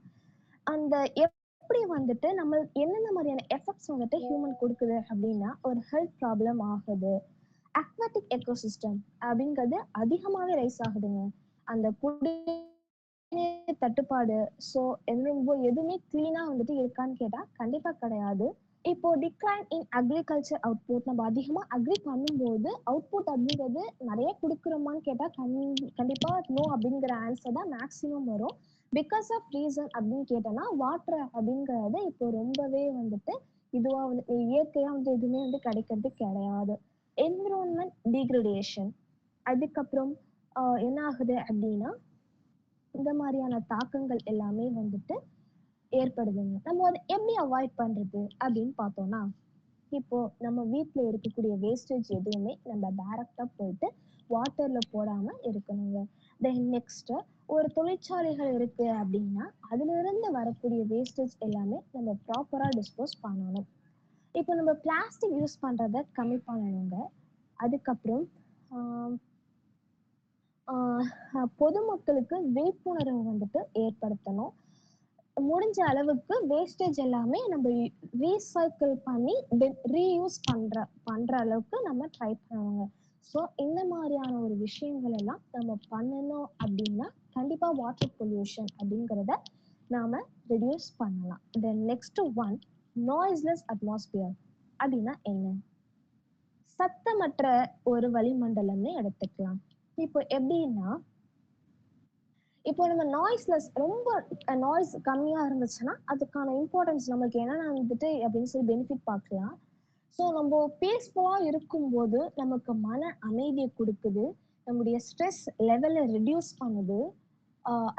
அந்த எப்படி வந்துட்டு நம்ம என்னென்ன மாதிரியான எஃபெக்ட்ஸ் வந்துட்டு ஹியூமன் கொடுக்குது அப்படின்னா ஒரு ஹெல்த் ப்ராப்ளம் ஆகுது. அக்வாட்டிக் எக்கோசிஸ்டம் அப்படிங்கிறது அதிகமாகவே ரைஸ் ஆகுதுங்க. அந்த குடிநீர் தட்டுப்பாடு, ஸோ எதுவுமே கிளீனா வந்துட்டு இருக்கான்னு கேட்டா கண்டிப்பா கிடையாது. இப்போ டிக்ளைன் இன் அக்ரிகல்ச்சர் அவுட்புட், நம்ம அதிகமா அக்ரி பண்ணும்போது அவுட்புட் அப்படிங்கிறது நிறைய கொடுக்குறோமான்னு கேட்டா கண்டிப்பா நோ அப்படிங்கிற ஆன்சர் தான் மேக்சிமம் வரும். பிகாஸ் ஆஃப் ரீசன் அப்படின்னு கேட்டோம்னா வாட்டர் அப்படிங்கிறது இப்போ ரொம்பவே வந்துட்டு இதுவா வந்து இயற்கையா வந்து எதுவுமே வந்து கிடைக்கிறது கிடையாது. என்விரான்மெண்ட் டீக்ரடேஷன், அதுக்கப்புறம் என்ன ஆகுது அப்படின்னா இந்த மாதிரியான தாக்கங்கள் எல்லாமே வந்துட்டு ஏற்படுதுங்க. நம்ம அதை எப்படி அவாய்ட் பண்றது அப்படின்னு பார்த்தோம்னா, இப்போ நம்ம வீட்டில் இருக்கக்கூடிய வேஸ்டேஜ் எதுவுமே நம்ம டைரக்டா போயிட்டு வாட்டர்ல போடாம இருக்கணுங்க. தென் நெக்ஸ்ட் ஒரு தொழிற்சாலைகள் இருக்கு அப்படின்னா அதுல இருந்து வரக்கூடிய வேஸ்டேஜ் எல்லாமே நம்ம ப்ராப்பரா டிஸ்போஸ் பண்ணணும். இப்போ நம்ம பிளாஸ்டிக் யூஸ் பண்றத கம்மி பண்ணணுங்க. அதுக்கப்புறம் பொதுமக்களுக்கு விழிப்புணர்வு வந்துட்டு ஏற்படுத்தணும். முடிஞ்ச அளவுக்கு வேஸ்டேஜ் எல்லாமே நம்ம ரீசைக்கிள் பண்ணி ரீயூஸ் பண்ற அளவுக்கு நம்ம ட்ரை பண்ணுவாங்க. ஸோ இந்த மாதிரியான ஒரு விஷயங்கள் எல்லாம் நம்ம பண்ணணும் அப்படின்னா கண்டிப்பா வாட்டர் பொல்யூஷன் அப்படிங்கிறத நாம ரெடியூஸ் பண்ணலாம். Then next one, noiseless atmosphere அப்படின்னா என்ன? சத்தமற்ற ஒரு வளிமண்டலம்னு எடுத்துக்கலாம். இப்போ எப்படின்னா, இப்போ நம்ம நாய்ஸ்லெஸ், ரொம்ப நாய்ஸ் கம்மியா இருந்துச்சுன்னா அதுக்கான இம்பார்ட்டன்ஸ் நமக்கு என்னென்ன வந்துட்டு அப்படின்னு சொல்லி பெனிஃபிட் பார்க்கலாம். ஸோ நம்ம பீஸ்ஃபுல்லா இருக்கும்போது நமக்கு மன அமைதியை கொடுக்குது, நம்முடைய ஸ்ட்ரெஸ் லெவலை ரெடியூஸ் பண்ணுது.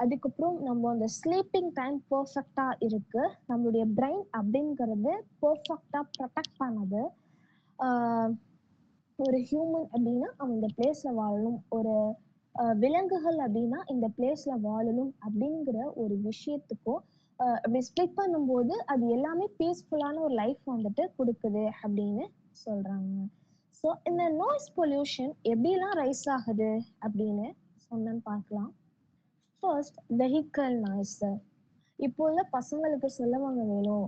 அதுக்கப்புறம் நம்ம அந்த ஸ்லீப்பிங் டைம் பர்ஃபெக்டா இருக்கு, நம்மளுடைய பிரெயின் அப்படிங்கிறது பர்ஃபெக்டா ப்ரொடெக்ட் பண்ணுது. ஒரு ஹியூமன் அப்படின்னா அவன் இந்த பிளேஸ்ல வாழணும், ஒரு விலங்குகள் அப்படின்னா இந்த பிளேஸ்ல வாழணும் அப்படிங்கிற ஒரு விஷயத்துக்கும் அப்படி ஸ்ப்ளிட் பண்ணும்போது அது எல்லாமே பீஸ்ஃபுல்லான ஒரு லைஃப் வந்துட்டு கொடுக்குது அப்படின்னு சொல்றாங்க. ஸோ இந்த நாய்ஸ் பொல்யூஷன் எப்படிலாம் ரைஸ் ஆகுது அப்படின்னு சொன்னேன்னு பார்க்கலாம். First, vehicle noise. இப்போ உள்ள பசங்களுக்கு சொல்லவாங்க வேணும்,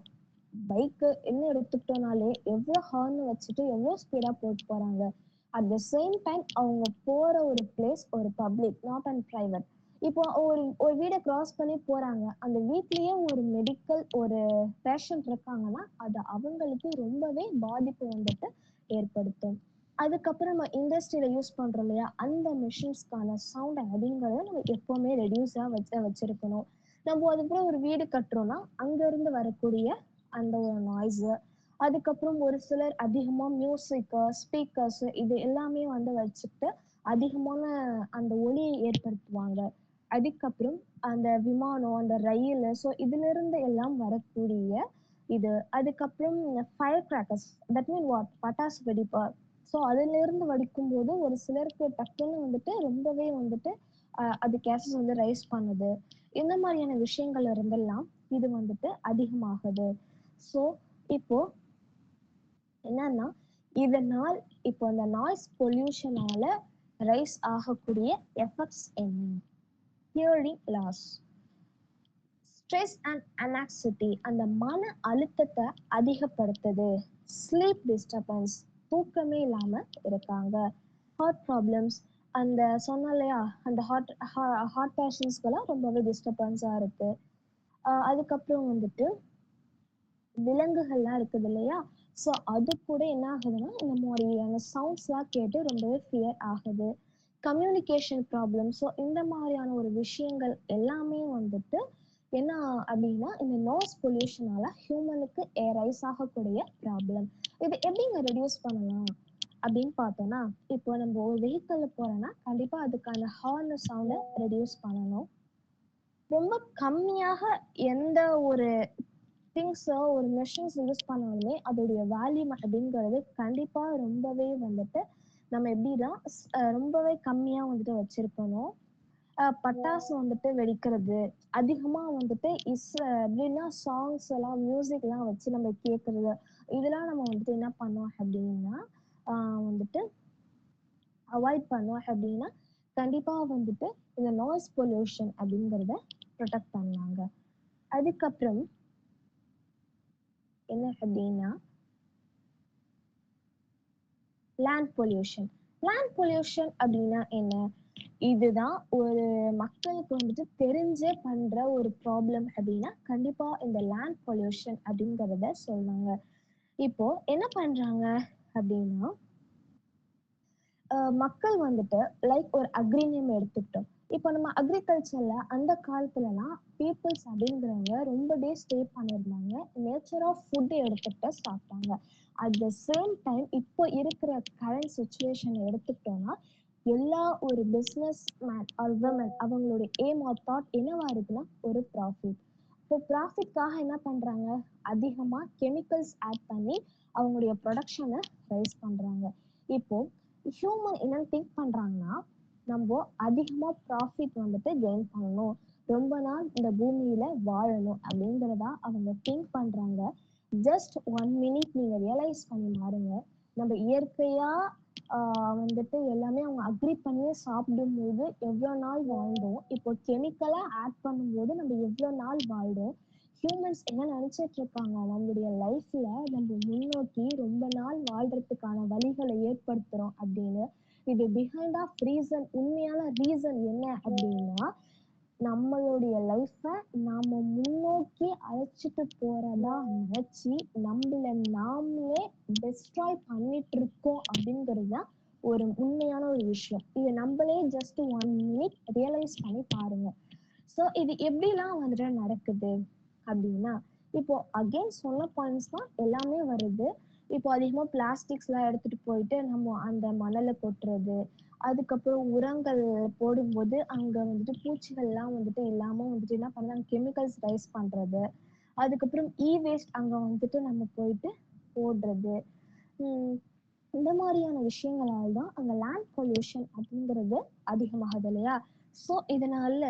பைக்கு என்ன எடுத்துக்கிட்டோம்னாலே எவ்வளோ ஹார்ன் வச்சுட்டு எவ்வளோ ஸ்பீடா போட்டு போறாங்க. அட் த சேம் டைம் அவங்க போற ஒரு பிளேஸ் ஒரு பப்ளிக், நாட் அண்ட் பிரைவேட். இப்போ ஒரு வீடை கிராஸ் பண்ணி போறாங்க, அந்த வீட்லயே ஒரு மெடிக்கல் ஒரு பேஷண்ட் இருக்காங்கன்னா அது அவங்களுக்கு ரொம்பவே பாதிப்பு வந்துட்டு ஏற்படுத்தும். அதுக்கப்புறம் நம்ம இண்டஸ்ட்ரியில யூஸ் பண்றோம் இல்லையா, அந்த மிஷின்ஸ்க்கான சவுண்ட் அப்படிங்கிறத நம்ம எப்பவுமே ரெடியூஸா வச்சிருக்கணும். நம்ம அதுக்கப்புறம் ஒரு வீடு கட்டுறோம்னா அங்க இருந்து வரக்கூடிய அந்த ஒரு நாய்ஸ். அதுக்கப்புறம் ஒரு சிலர் அதிகமா மியூசிக், ஸ்பீக்கர்ஸ் இது எல்லாமே வந்து வச்சுட்டு அதிகமான அந்த ஒலியை ஏற்படுத்துவாங்க. அதுக்கப்புறம் அந்த விமானம், அந்த ரயில், ஸோ இதுல இருந்து எல்லாம் வரக்கூடிய இது. அதுக்கப்புறம் fire crackers, that mean what, பட்டாசு வெடிப்பு. ஸோ அதுல இருந்து வடிக்கும் போது ஒரு சிலருக்கு டக்குன்னு வந்துட்டு ரொம்பவே வந்துட்டு அது கேசஸ் வந்து ரைஸ் பண்ணுது. இந்த மாதிரியான விஷயங்கள் இருந்தெல்லாம் இது வந்துட்டு அதிகமாகுது. ஸோ இப்போ என்னன்னா, இதனால் இப்போ இந்த நாய்ஸ் பொல்யூஷனால ரைஸ் ஆகக்கூடிய எஃபெக்ட்ஸ் என்ன? ஹியரிங் லாஸ், ஸ்ட்ரெஸ் அண்ட் அனாக்சிட்டி, அந்த மன அழுத்தத்தை அதிகப்படுத்துது. ஸ்லீப் டிஸ்டர்பன்ஸ், தூக்கமே இல்லாம இருக்காங்க. ஹார்ட் ப்ராப்ளம்ஸ், அந்த சொன்ன இல்லையா அந்த ஹார்ட் பேஷண்ட்ஸ்க்கெல்லாம் ரொம்பவே டிஸ்டர்பன்ஸா இருக்கு. அதுக்கப்புறம் வந்துட்டு விலங்குகள்லாம் இருக்குது இல்லையா, ஸோ அது கூட என்ன ஆகுதுன்னா இந்த மாதிரியான சவுண்ட்ஸ்லாம் கேட்டு ரொம்பவே ஃபியர் ஆகுது. கம்யூனிகேஷன் ப்ராப்ளம், ஸோ இந்த மாதிரியான ஒரு விஷயங்கள் எல்லாமே வந்துட்டு என்ன அப்படின்னா இந்த நாய்ஸ் பொல்யூஷனால ஹியூமனுக்கு ரைஸ் ஆகக்கூடிய ப்ராப்ளம். இது எப்படிங்க ரெடியூஸ் பண்ணலாம் அப்படின்னு பார்த்தோம்னா, இப்போ நம்ம ஒரு வெஹிக்கிள்ல போறோம்னா கண்டிப்பா அதுக்கான ஹார்ன் சவுண்டை ரெடியூஸ் பண்ணணும். ரொம்ப கம்மியாக எந்த ஒரு திங்ஸோ ஒரு மெஷின்ஸ் யூஸ் பண்ணாலுமே அதோடைய வேல்யூம் அப்படிங்கிறது கண்டிப்பா ரொம்பவே வந்துட்டு நம்ம எப்படின்னா ரொம்பவே கம்மியா வந்துட்டு வச்சிருக்கணும். பட்டாசு வந்துட்டு வெடிக்கிறது, அதிகமா வந்துட்டு எப்படின்னா சாங்ஸ் எல்லாம் மியூசிக் எல்லாம் வச்சு நம்ம கேட்கறது, இதெல்லாம் நம்ம வந்துட்டு என்ன பண்ணோம் அப்படின்னா வந்துட்டு அவாய்ட் பண்ணோம் அப்படின்னா கண்டிப்பா வந்துட்டு இந்த நாய்ஸ் பொல்யூஷன் அப்படிங்கிறத ப்ரொடெக்ட் பண்ணாங்க. அதுக்கப்புறம் என்ன அப்படின்னா லேண்ட் பொல்யூஷன். லேண்ட் பொல்யூஷன் அப்படின்னா என்ன? இதுதான் ஒரு மக்களுக்கு வந்துட்டு தெரிஞ்சே பண்ற ஒரு ப்ராப்ளம் அப்படின்னா கண்டிப்பா இந்த லேண்ட் பொல்யூஷன் அப்படிங்கிறத சொல்றாங்க. இப்போ என்ன பண்றாங்க அப்படின்னா மக்கள் வந்துட்டு லைக் ஒரு அக்ரினியம் எடுத்துக்கிட்டோம். இப்போ நம்ம அக்ரிகல்ச்சர்ல அந்த காலத்துலலாம் பீப்புள்ஸ் அப்படிங்கிறவங்க ரொம்ப டே ஸ்டே பண்ணியிருந்தாங்க, நேச்சர் ஆஃப் ஃபுட் எடுத்துக்கிட்டு சாப்பிட்டாங்க. அட் த சேம் டைம் இப்போ இருக்கிற கரண்ட் சுச்சுவேஷன் எடுத்துக்கிட்டோம்னா எல்லா ஒரு பிஸ்னஸ் மேன் ஆர் விமன் அவங்களுடைய எய்ம் ஆர் தாட் என்னவா இருக்குன்னா ஒரு ப்ராஃபிட். இப்போ ப்ராஃபிட்காக என்ன பண்றாங்க, அதிகமா கெமிக்கல்ஸ் ஆட் பண்ணி அவங்களுடைய ப்ரொடக்ஷனை ரைஸ் பண்றாங்க. இப்போ ஹியூமன் என்ன திங்க் பண்றாங்கன்னா நம்ம அதிகமா ப்ராஃபிட் வந்துட்டு கெயின் பண்ணணும், ரொம்ப நாள் இந்த பூமியில வாழணும் அப்படிங்கிறதா அவங்க திங்க் பண்றாங்க. ஜஸ்ட் 1 minute நீங்க ரியலைஸ் பண்ணி பாருங்க, நம்ம இயற்கையா வந்துட்டு எல்லாமே அவங்க அக்ரி பண்ணி சாப்பிடும்போது எவ்வளவு நாள் வாழ்ந்தோம், இப்போ கெமிக்கலா ஆட் பண்ணும்போது நம்ம எவ்வளவு நாள் வாழ்றோம். ஹியூமன்ஸ் என்ன நினைச்சிட்டு இருக்காங்க, நம்மளுடைய லைஃப்ல நம்ம முன்னோக்கி ரொம்ப நாள் வாழ்றதுக்கான வழிகளை ஏற்படுத்துறோம் அப்படின்னு. இது பிஹைண்ட் ஆஃப் ரீசன், உண்மையான ரீசன் என்ன அப்படின்னா, நம்மளுடைய லைஃப்பை நாம முன்னோக்கி அழைச்சிட்டு போறதா நினைச்சு நம்மள நாமளே டெஸ்ட்ராய் பண்ணிட்டு இருக்கோம் அப்படிங்கிறது தான் ஒரு உண்மையான ஒரு விஷயம். இது நம்மளே ஜஸ்ட் 1 minute ரியலைஸ் பண்ணி பாருங்க. ஸோ இது எப்படிலாம் வந்துட்டு நடக்குது அப்படின்னா, இப்போ அகெயின் சொன்ன பாயிண்ட்ஸ் தான் எல்லாமே வருது. இப்போ அதிகமா பிளாஸ்டிக்ஸ்லாம் எடுத்துட்டு போயிட்டு நம்ம அந்த மணலை கொட்டுறது, அதுக்கப்புறம் உரங்கள் போடும்போது அங்க வந்துட்டு பூச்சிகள்லாம் வந்துட்டு இல்லாம வந்துட்டு என்ன பண்ணாங்க, கெமிக்கல்ஸ் ரைஸ் பண்றது, அதுக்கப்புறம் வேஸ்ட் அங்க வந்துட்டு நம்ம போயிட்டு போடுறது. உம் இந்த மாதிரியான விஷயங்களால தான் அங்க லேண்ட் பொல்யூஷன் அப்படிங்கிறது அதிகமாகுது இல்லையா? ஸோ இதனால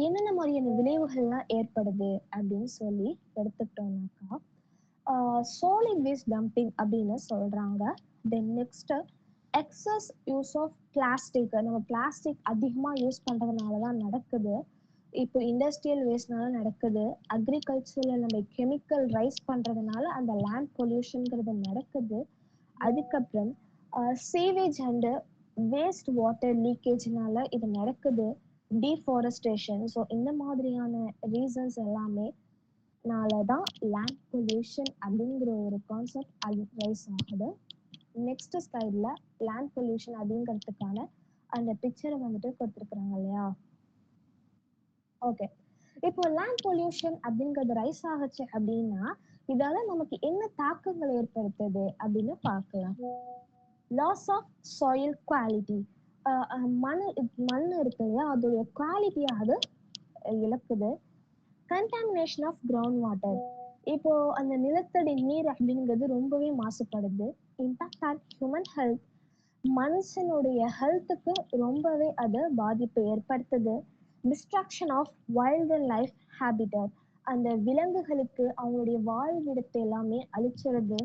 என்னென்ன மாதிரியான விளைவுகள்லாம் ஏற்படுது அப்படின்னு சொல்லி எடுத்துக்கிட்டோம்னாக்கா, சாலிட் வேஸ்ட் டம்பிங் அப்படின்னு சொல்றாங்க. Then next excess use of plastic, நம்ம பிளாஸ்டிக் அதிகமாக யூஸ் பண்ணுறதுனால தான் நடக்குது. இப்போ இண்டஸ்ட்ரியல் வேஸ்ட்னால நடக்குது, அக்ரிகல்ச்சரில் நம்ம கெமிக்கல் ரைஸ் பண்ணுறதுனால அந்த லேண்ட் பொல்யூஷன்ங்கிறது நடக்குது. அதுக்கப்புறம் சேவேஜ் அண்டு வேஸ்ட் வாட்டர் லீக்கேஜ்னால இது நடக்குது, டீஃபாரஸ்டேஷன். ஸோ இந்த மாதிரியான ரீசன்ஸ் எல்லாமே தான் லேண்ட் பொல்யூஷன் அப்படிங்கிற ஒரு கான்செப்ட் அது ரைஸ் ஆகுது. நெக்ஸ்ட் ஸ்லைட்ல லேண்ட் பொல்யூஷன் அப்படிங்கிறதுக்கான அந்த பிக்சரை வந்துட்டு கொடுத்துருக்குறாங்க இல்லையா? ஓகே, இப்போ லேண்ட் பொல்யூஷன் அப்படிங்கிறது ரைஸ் ஆகுச்சு அப்படின்னா இதால நமக்கு என்ன தாக்கங்கள் ஏற்படுத்துது அப்படின்னு பார்க்கலாம். லாஸ் ஆஃப் சாயில் குவாலிட்டி, மண் இருக்கு இல்லையா, அதோடைய குவாலிட்டியை அது இழக்குது. கண்டாமினேஷன் ஆஃப் கிரவுண்ட் வாட்டர், இப்போ அந்த நிலத்தடி நீர் அப்படிங்கிறது ரொம்பவே மாசுபடுது. இம்பாக்ட் ஆன் ஹியூமன் ஹெல்த், மனுஷனுடைய ஹெல்த்துக்கு ரொம்பவே அது பாதிப்பு ஏற்படுத்துது. Destruction of wild life habitat, அந்த விலங்குகளுக்கு அவங்களுடைய வாழ்விடத்தை எல்லாமே அழிச்சிருது.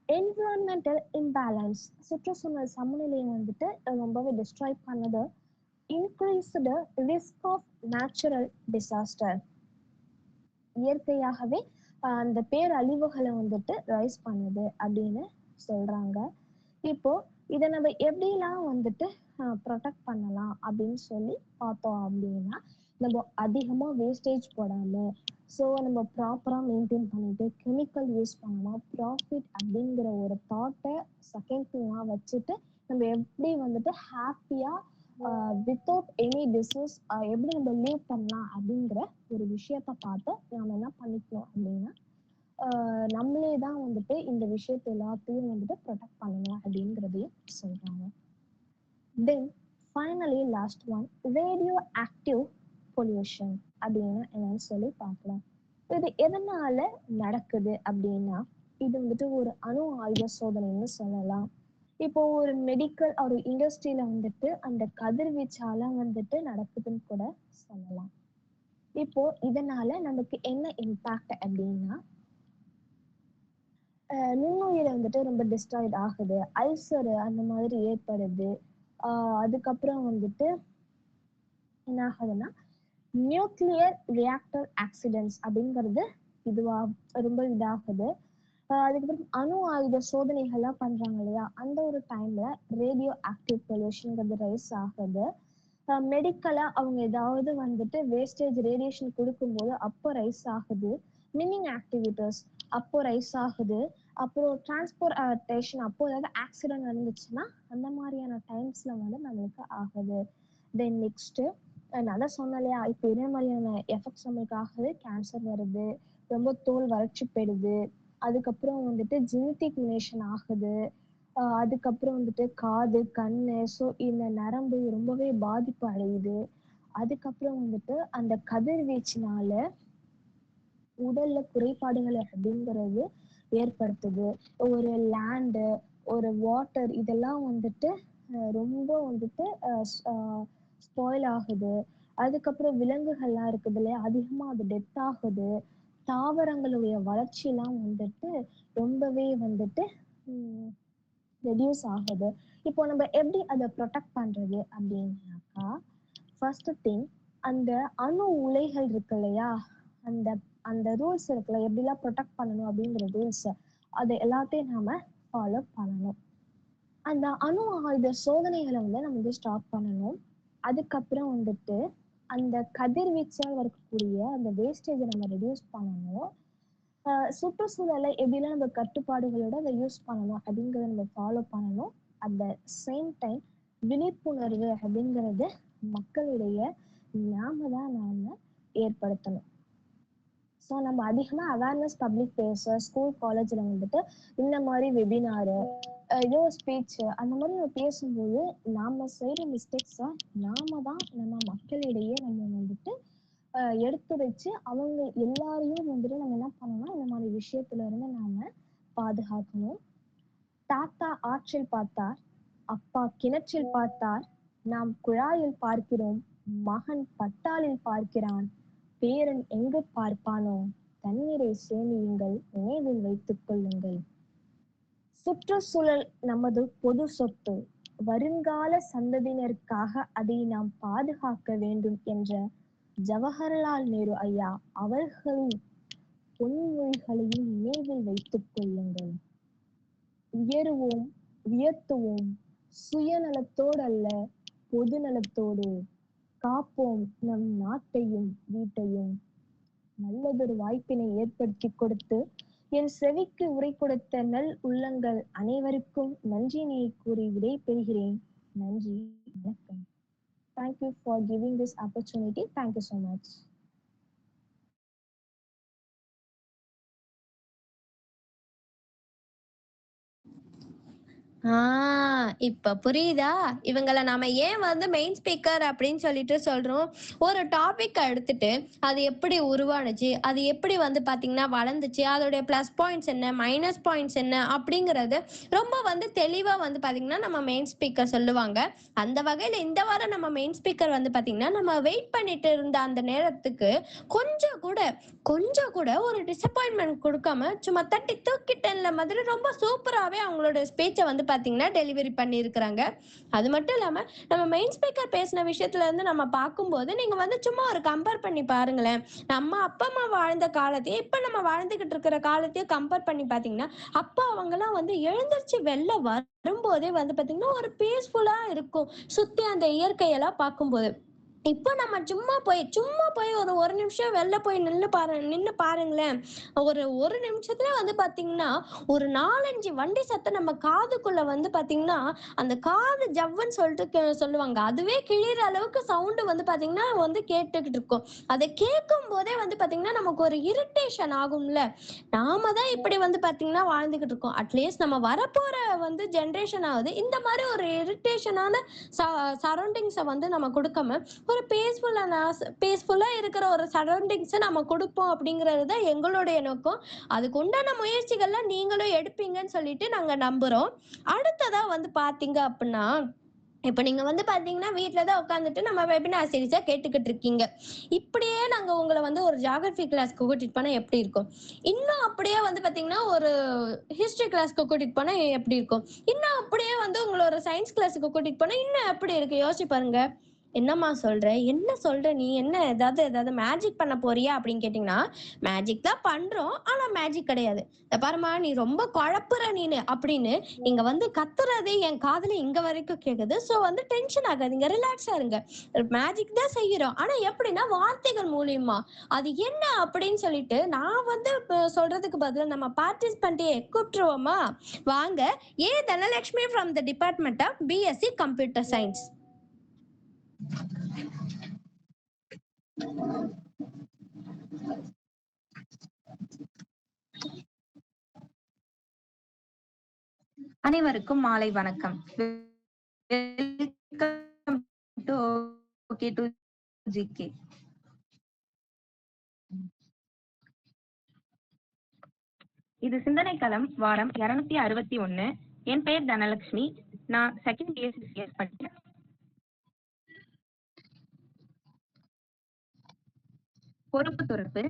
என்விரான்மெண்டல் இம்பேலன்ஸ், சுற்றுச்சூழல் சமநிலையை வந்துட்டு ரொம்பவே டிஸ்ட்ராய் பண்ணுது. Increased risk of natural disaster, இயற்கையாகவே அந்த பேரழிவுகளை வந்துட்டு ரைஸ் பண்ணுது அப்படின்னு சொல்றாங்க. இப்போ இதை நம்ம எப்படிலாம் வந்துட்டு ப்ரொடெக்ட் பண்ணலாம் அப்படின்னு சொல்லி பார்த்தோம் அப்படின்னா, நம்ம அதிகமா வேஸ்டேஜ் போடாம, ஸோ நம்ம ப்ராப்பரா மெயின்டைன் பண்ணிட்டு கெமிக்கல் யூஸ் பண்ணாம ப்ராஃபிட் அப்படிங்கிற ஒரு தாட்டை செகண்ட் திங்கா வச்சுட்டு நம்ம எப்படி வந்துட்டு ஹாப்பியா வித்தவுட் எனி டிசீஸ் எப்படி நம்ம லீவ் பண்ணலாம் அப்படிங்கிற ஒரு விஷயத்த பார்த்து நாம என்ன பண்ணிக்கணும் அப்படின்னா, நம்மளே தான் வந்துட்டு இந்த விஷயத்தை எல்லாத்தையும் வந்துட்டு ப்ரொடெக்ட் பண்ணணும் அப்படிங்கிறதையும் சொல்றாங்க. Then finally last one, radio active pollution அப்படின்னு என்னன்னு சொல்லி பார்க்கலாம். இது எதனால நடக்குது அப்படின்னா, இது வந்துட்டு ஒரு அணு ஆயுத சோதனைன்னு சொல்லலாம். இப்போ ஒரு மெடிக்கல் ஒரு இண்டஸ்ட்ரியில வந்துட்டு அந்த கதிர்வீச்சால வந்துட்டு நடக்குதுன்னு கூட சொல்லலாம். இப்போ இதனால நமக்கு என்ன இம்பாக்ட் அப்படின்னா, நுண்ணுயிரை வந்துட்டு ரொம்ப டிஸ்ட்ராய்ட் ஆகுது, அல்சர் அந்த மாதிரி ஏற்படுது. அதுக்கப்புறம் வந்துட்டு என்ன ஆகுதுன்னா, நியூக்ளியர் ரியாக்டர் ஆக்சிடென்ட்ஸ் அப்படிங்கிறது இதுவா ரொம்ப இதாகுது. அதுக்கப்புறம் அணு ஆயுத சோதனைகள்லாம் பண்றாங்க இல்லையா, அந்த ஒரு டைம்ல ரேடியோ ஆக்டிவ் பொல்யூஷன்ங்கிறது ரைஸ் ஆகுது. மெடிக்கலா அவங்க ஏதாவது வந்துட்டு வேஸ்டேஜ் ரேடியேஷன் கொடுக்கும்போது அப்போ ரைஸ் ஆகுது. மினிங் ஆக்டிவிட்டீஸ் அப்போ ரைஸ் ஆகுது. அப்புறம் டிரான்ஸ்போர்டேஷன் அப்போ ஏதாவது ஆக்சிடென்ட் நடந்துச்சுன்னா அந்த மாதிரியான டைம்ஸ்ல வந்து நம்மளுக்கு ஆகுது. தென் நெக்ஸ்ட் நான் தான் சொன்னேன் இல்லையா, இப்போ என்ன மாதிரியான எஃபெக்ட்ஸ் நம்மளுக்கு ஆகுது, கேன்சர் வருது, ரொம்ப தோல் வறட்சி போயிடுது, அதுக்கப்புறம் வந்துட்டு ஜெனட்டிக் மியூட்டேஷன் ஆகுது, அதுக்கப்புறம் வந்துட்டு காது கண்ணு ஸோ இந்த நரம்பு ரொம்பவே பாதிப்பு அடையுது. அதுக்கப்புறம் வந்துட்டு அந்த கதிர்வீச்சினால உடல்ல குறைபாடுகள் அப்படிங்கிறது ஏற்படுத்துது. ஒரு லேண்டு, ஒரு வாட்டர் இதெல்லாம் வந்துட்டு ரொம்ப வந்துட்டு ஸ்பாயில் ஆகுது. அதுக்கப்புறம் விலங்குகள்லாம் இருக்குது இல்லையா, அதிகமா அது டெத் ஆகுது. தாவரங்களுடைய வளர்ச்சியெல்லாம் வந்துட்டு ரொம்பவே வந்துட்டு ரெடியூஸ் ஆகுது. இப்போ நம்ம எப்படி அதை ப்ரொடெக்ட் பண்றது அப்படின்னாக்கா, ஃபர்ஸ்ட் திங், அந்த அணு உலைகள் இருக்கு இல்லையா, அந்த அந்த ரூல்ஸ் இருக்குல்ல, எப்படிலாம் ப்ரொடெக்ட் பண்ணணும் அப்படிங்கிற ரூல்ஸ், அதை எல்லாத்தையும் நாம ஃபாலோ பண்ணணும். அந்த அணு ஆயுத சோதனைகளை நம்ம ஸ்டாப் பண்ணணும். அதுக்கப்புறம் அந்த கதிர்வீச்சால் இருக்கக்கூடிய அந்த வேஸ்டேஜை நம்ம ரெடியூஸ் பண்ணணும். சுற்றுச்சூழலை எப்படிலாம் நம்ம கட்டுப்பாடுகளோட அதை யூஸ் பண்ணணும் அப்படிங்கிறத நம்ம ஃபாலோ பண்ணணும். அட் த சேம் டைம் விழிப்புணர்வு அப்படிங்கிறது மக்களிடையே நாம ஏற்படுத்தணும். ஸோ நம்ம அதிகமாக அவேர்னஸ் பப்ளிக் பேச, ஸ்கூல் காலேஜில் இந்த மாதிரி வெபினாரு, ஏதோ ஸ்பீச் அந்த மாதிரி நம்ம பேசும்போது நாம செய்கிற மிஸ்டேக்ஸை நம்ம மக்களிடையே நம்ம எடுத்து வச்சு அவங்க எல்லாரையும் நம்ம என்ன பண்ணணும், இந்த மாதிரி விஷயத்துல இருந்து நாம பாதுகாக்கணும். தாத்தா ஆற்றில் பார்த்தார், அப்பா கிணற்றில் பார்த்தார், நாம் குழாயில் பார்க்கிறோம், மகன் பட்டாளில் பார்க்கிறான், பேரன் எங்கு பார்ப்பானோ, தண்ணீரை சேமியுங்கள், நினைவில் வைத்துக் கொள்ளுங்கள். சுற்றுச்சூழல் நமது பொது சொத்து. வருங்கால சந்ததியினருக்காக அதை நாம் பாதுகாக்க வேண்டும் என்ற ஜவஹர்லால் நேரு ஐயா அவர்களின் பொன்மொழிகளையும் நினைவில் வைத்துக் கொள்ளுங்கள். உயருவோம், உயர்த்துவோம், சுயநலத்தோடு அல்ல, பொது நலத்தோடு. காப்போம் நம் நாட்டையும் வீட்டையும். நல்லதொரு வாய்ப்பினை ஏற்படுத்தி கொடுத்து என் செவிக்கு உரை கொடுத்த நல் உள்ளங்கள் அனைவருக்கும் நன்றியினை கூறி விடை பெறுகிறேன். நன்றி, வணக்கம். Thank you for giving this opportunity. Thank you so much. இப்ப புரியுதா இவங்கள நாம ஏன் வந்து மெயின் ஸ்பீக்கர் அப்படின்னு சொல்லிட்டு சொல்றோம். ஒரு டாபிக் எடுத்துட்டு அது எப்படி உருவானுச்சு, அது எப்படி வந்து பாத்தீங்கன்னா வளர்ந்துச்சு, அதோடைய பிளஸ் பாயிண்ட்ஸ் என்ன, மைனஸ் பாயிண்ட்ஸ் என்ன அப்படிங்கறது ரொம்ப வந்து தெளிவா வந்து பாத்தீங்கன்னா நம்ம மெயின் ஸ்பீக்கர் சொல்லுவாங்க. அந்த வகையில இந்த வாரம் நம்ம மெயின் ஸ்பீக்கர் வந்து பாத்தீங்கன்னா நம்ம வெயிட் பண்ணிட்டு இருந்த அந்த நேரத்துக்கு கொஞ்சம் கூட ஒரு டிசப்பாயின்மெண்ட் கொடுக்காம சும்மா தட்டி தூக்கிட்டேன்ல மாதிரி ரொம்ப சூப்பராகவே அவங்களோட ஸ்பீச்சை வந்து பார்த்தீங்கன்னா டெலிவரி பண்ணியிருக்கிறாங்க. அது மட்டும் இல்லாமல் நம்ம மெயின் ஸ்பீக்கர் பேசின விஷயத்துல இருந்து நம்ம பார்க்கும்போது நீங்கள் வந்து சும்மா ஒரு கம்பேர் பண்ணி பாருங்களேன். நம்ம அப்பா அம்மா வாழ்ந்த காலத்தையும் இப்போ நம்ம வாழ்ந்துகிட்டு இருக்கிற காலத்தையும் கம்பேர் பண்ணி பார்த்தீங்கன்னா, அப்போ அவங்கெல்லாம் வந்து எழுந்திருச்சு வெளில வரும்போதே வந்து பார்த்தீங்கன்னா ஒரு பீஸ்ஃபுல்லாக இருக்கும் சுற்றி அந்த இயற்கையெல்லாம் பார்க்கும்போது. இப்போ நம்ம சும்மா போய் ஒரு நிமிஷம் வெளில போய் நின்று பாருங்களேன். ஒரு நிமிஷத்துல வந்து பாத்தீங்கன்னா ஒரு 4-5 வண்டி சத்தம் நம்ம காதுக்குள்ள வந்து பாத்தீங்கன்னா அந்த காது ஜவ்வுன்னு சொல்லிட்டு சொல்லுவாங்க, அதுவே கிழிற அளவுக்கு சவுண்டு வந்து பாத்தீங்கன்னா வந்து கேட்டுக்கிட்டு இருக்கும். அதை கேட்கும் போதே வந்து பாத்தீங்கன்னா நமக்கு ஒரு இரிட்டேஷன் ஆகும்ல. நாம தான் இப்படி வந்து பாத்தீங்கன்னா வாழ்ந்துகிட்டு இருக்கோம். அட்லீஸ்ட் நம்ம வரப்போற வந்து ஜென்ரேஷன் ஆகுது இந்த மாதிரி ஒரு இரிட்டேஷனான சரௌண்டிங்ஸை வந்து நம்ம கொடுக்காம ஒரு பீஸ்ஃபுல்லா இருக்கிற ஒரு சரௌண்டிங்ஸை நம்ம கொடுப்போம் அப்படிங்கிறது தான் எங்களுடைய நோக்கம். அதுக்கு உண்டான முயற்சிகள்ல நீங்களும் எடுப்பீங்கன்னு சொல்லிட்டு நாங்க நம்புறோம். அடுத்ததா வந்து பாத்தீங்க அப்படின்னா, இப்ப நீங்க வந்து பாத்தீங்கன்னா வீட்டுலதான் உட்காந்துட்டு நம்ம வெபினார் சீரிஸா கேட்டுக்கிட்டு இருக்கீங்க. இப்படியே நாங்க உங்களை வந்து ஒரு ஜியாகிரபி கிளாஸ்க்கு கூட்டிட்டு போனா எப்படி இருக்கும், இன்னும் அப்படியே வந்து பாத்தீங்கன்னா ஒரு ஹிஸ்டரி கிளாஸ்க்கு கூட்டிட்டு போனா எப்படி இருக்கும், இன்னும் அப்படியே வந்து உங்களை ஒரு சயின்ஸ் கிளாஸுக்கு கூட்டிட்டு போனா இன்னும் எப்படி இருக்கு யோசிச்சு பாருங்க. என்னம்மா சொல்ற, என்ன சொல்ற நீ, என்ன ஏதாவது மேஜிக் பண்ண போறியா அப்படின்னு கேட்டீங்கன்னா, மேஜிக் தான் பண்றோம் ஆனா மேஜிக் கிடையாது. பாருமா நீ ரொம்ப குழப்புற நீனு அப்படின்னு இங்க வந்து கத்துறது என் காதுல இங்க வரைக்கும் கேக்குது. சோ வந்து டென்ஷன் ஆகாதீங்க, ரிலாக்ஸா இருங்க. மேஜிக் தான் செய்யறோம் ஆனா எப்படின்னா வார்த்தைகள் மூலியமா. அது என்ன அப்படின்னு சொல்லிட்டு நான் வந்து சொல்றதுக்கு பதிலா நம்ம பார்ட்டிசிபென்ட்டே கூப்பிட்டுருவோமா? வாங்க. Dhanalakshmi from the department of BSc computer science. அனைவருக்கும் மாலை வணக்கம். இது சிந்தனை களம் வாரம் 261. என் பெயர் தனலட்சுமி. நான் செகண்ட் பிஎஸ்சி படிக்கிறேன். பொறுப்பு துறப்பு.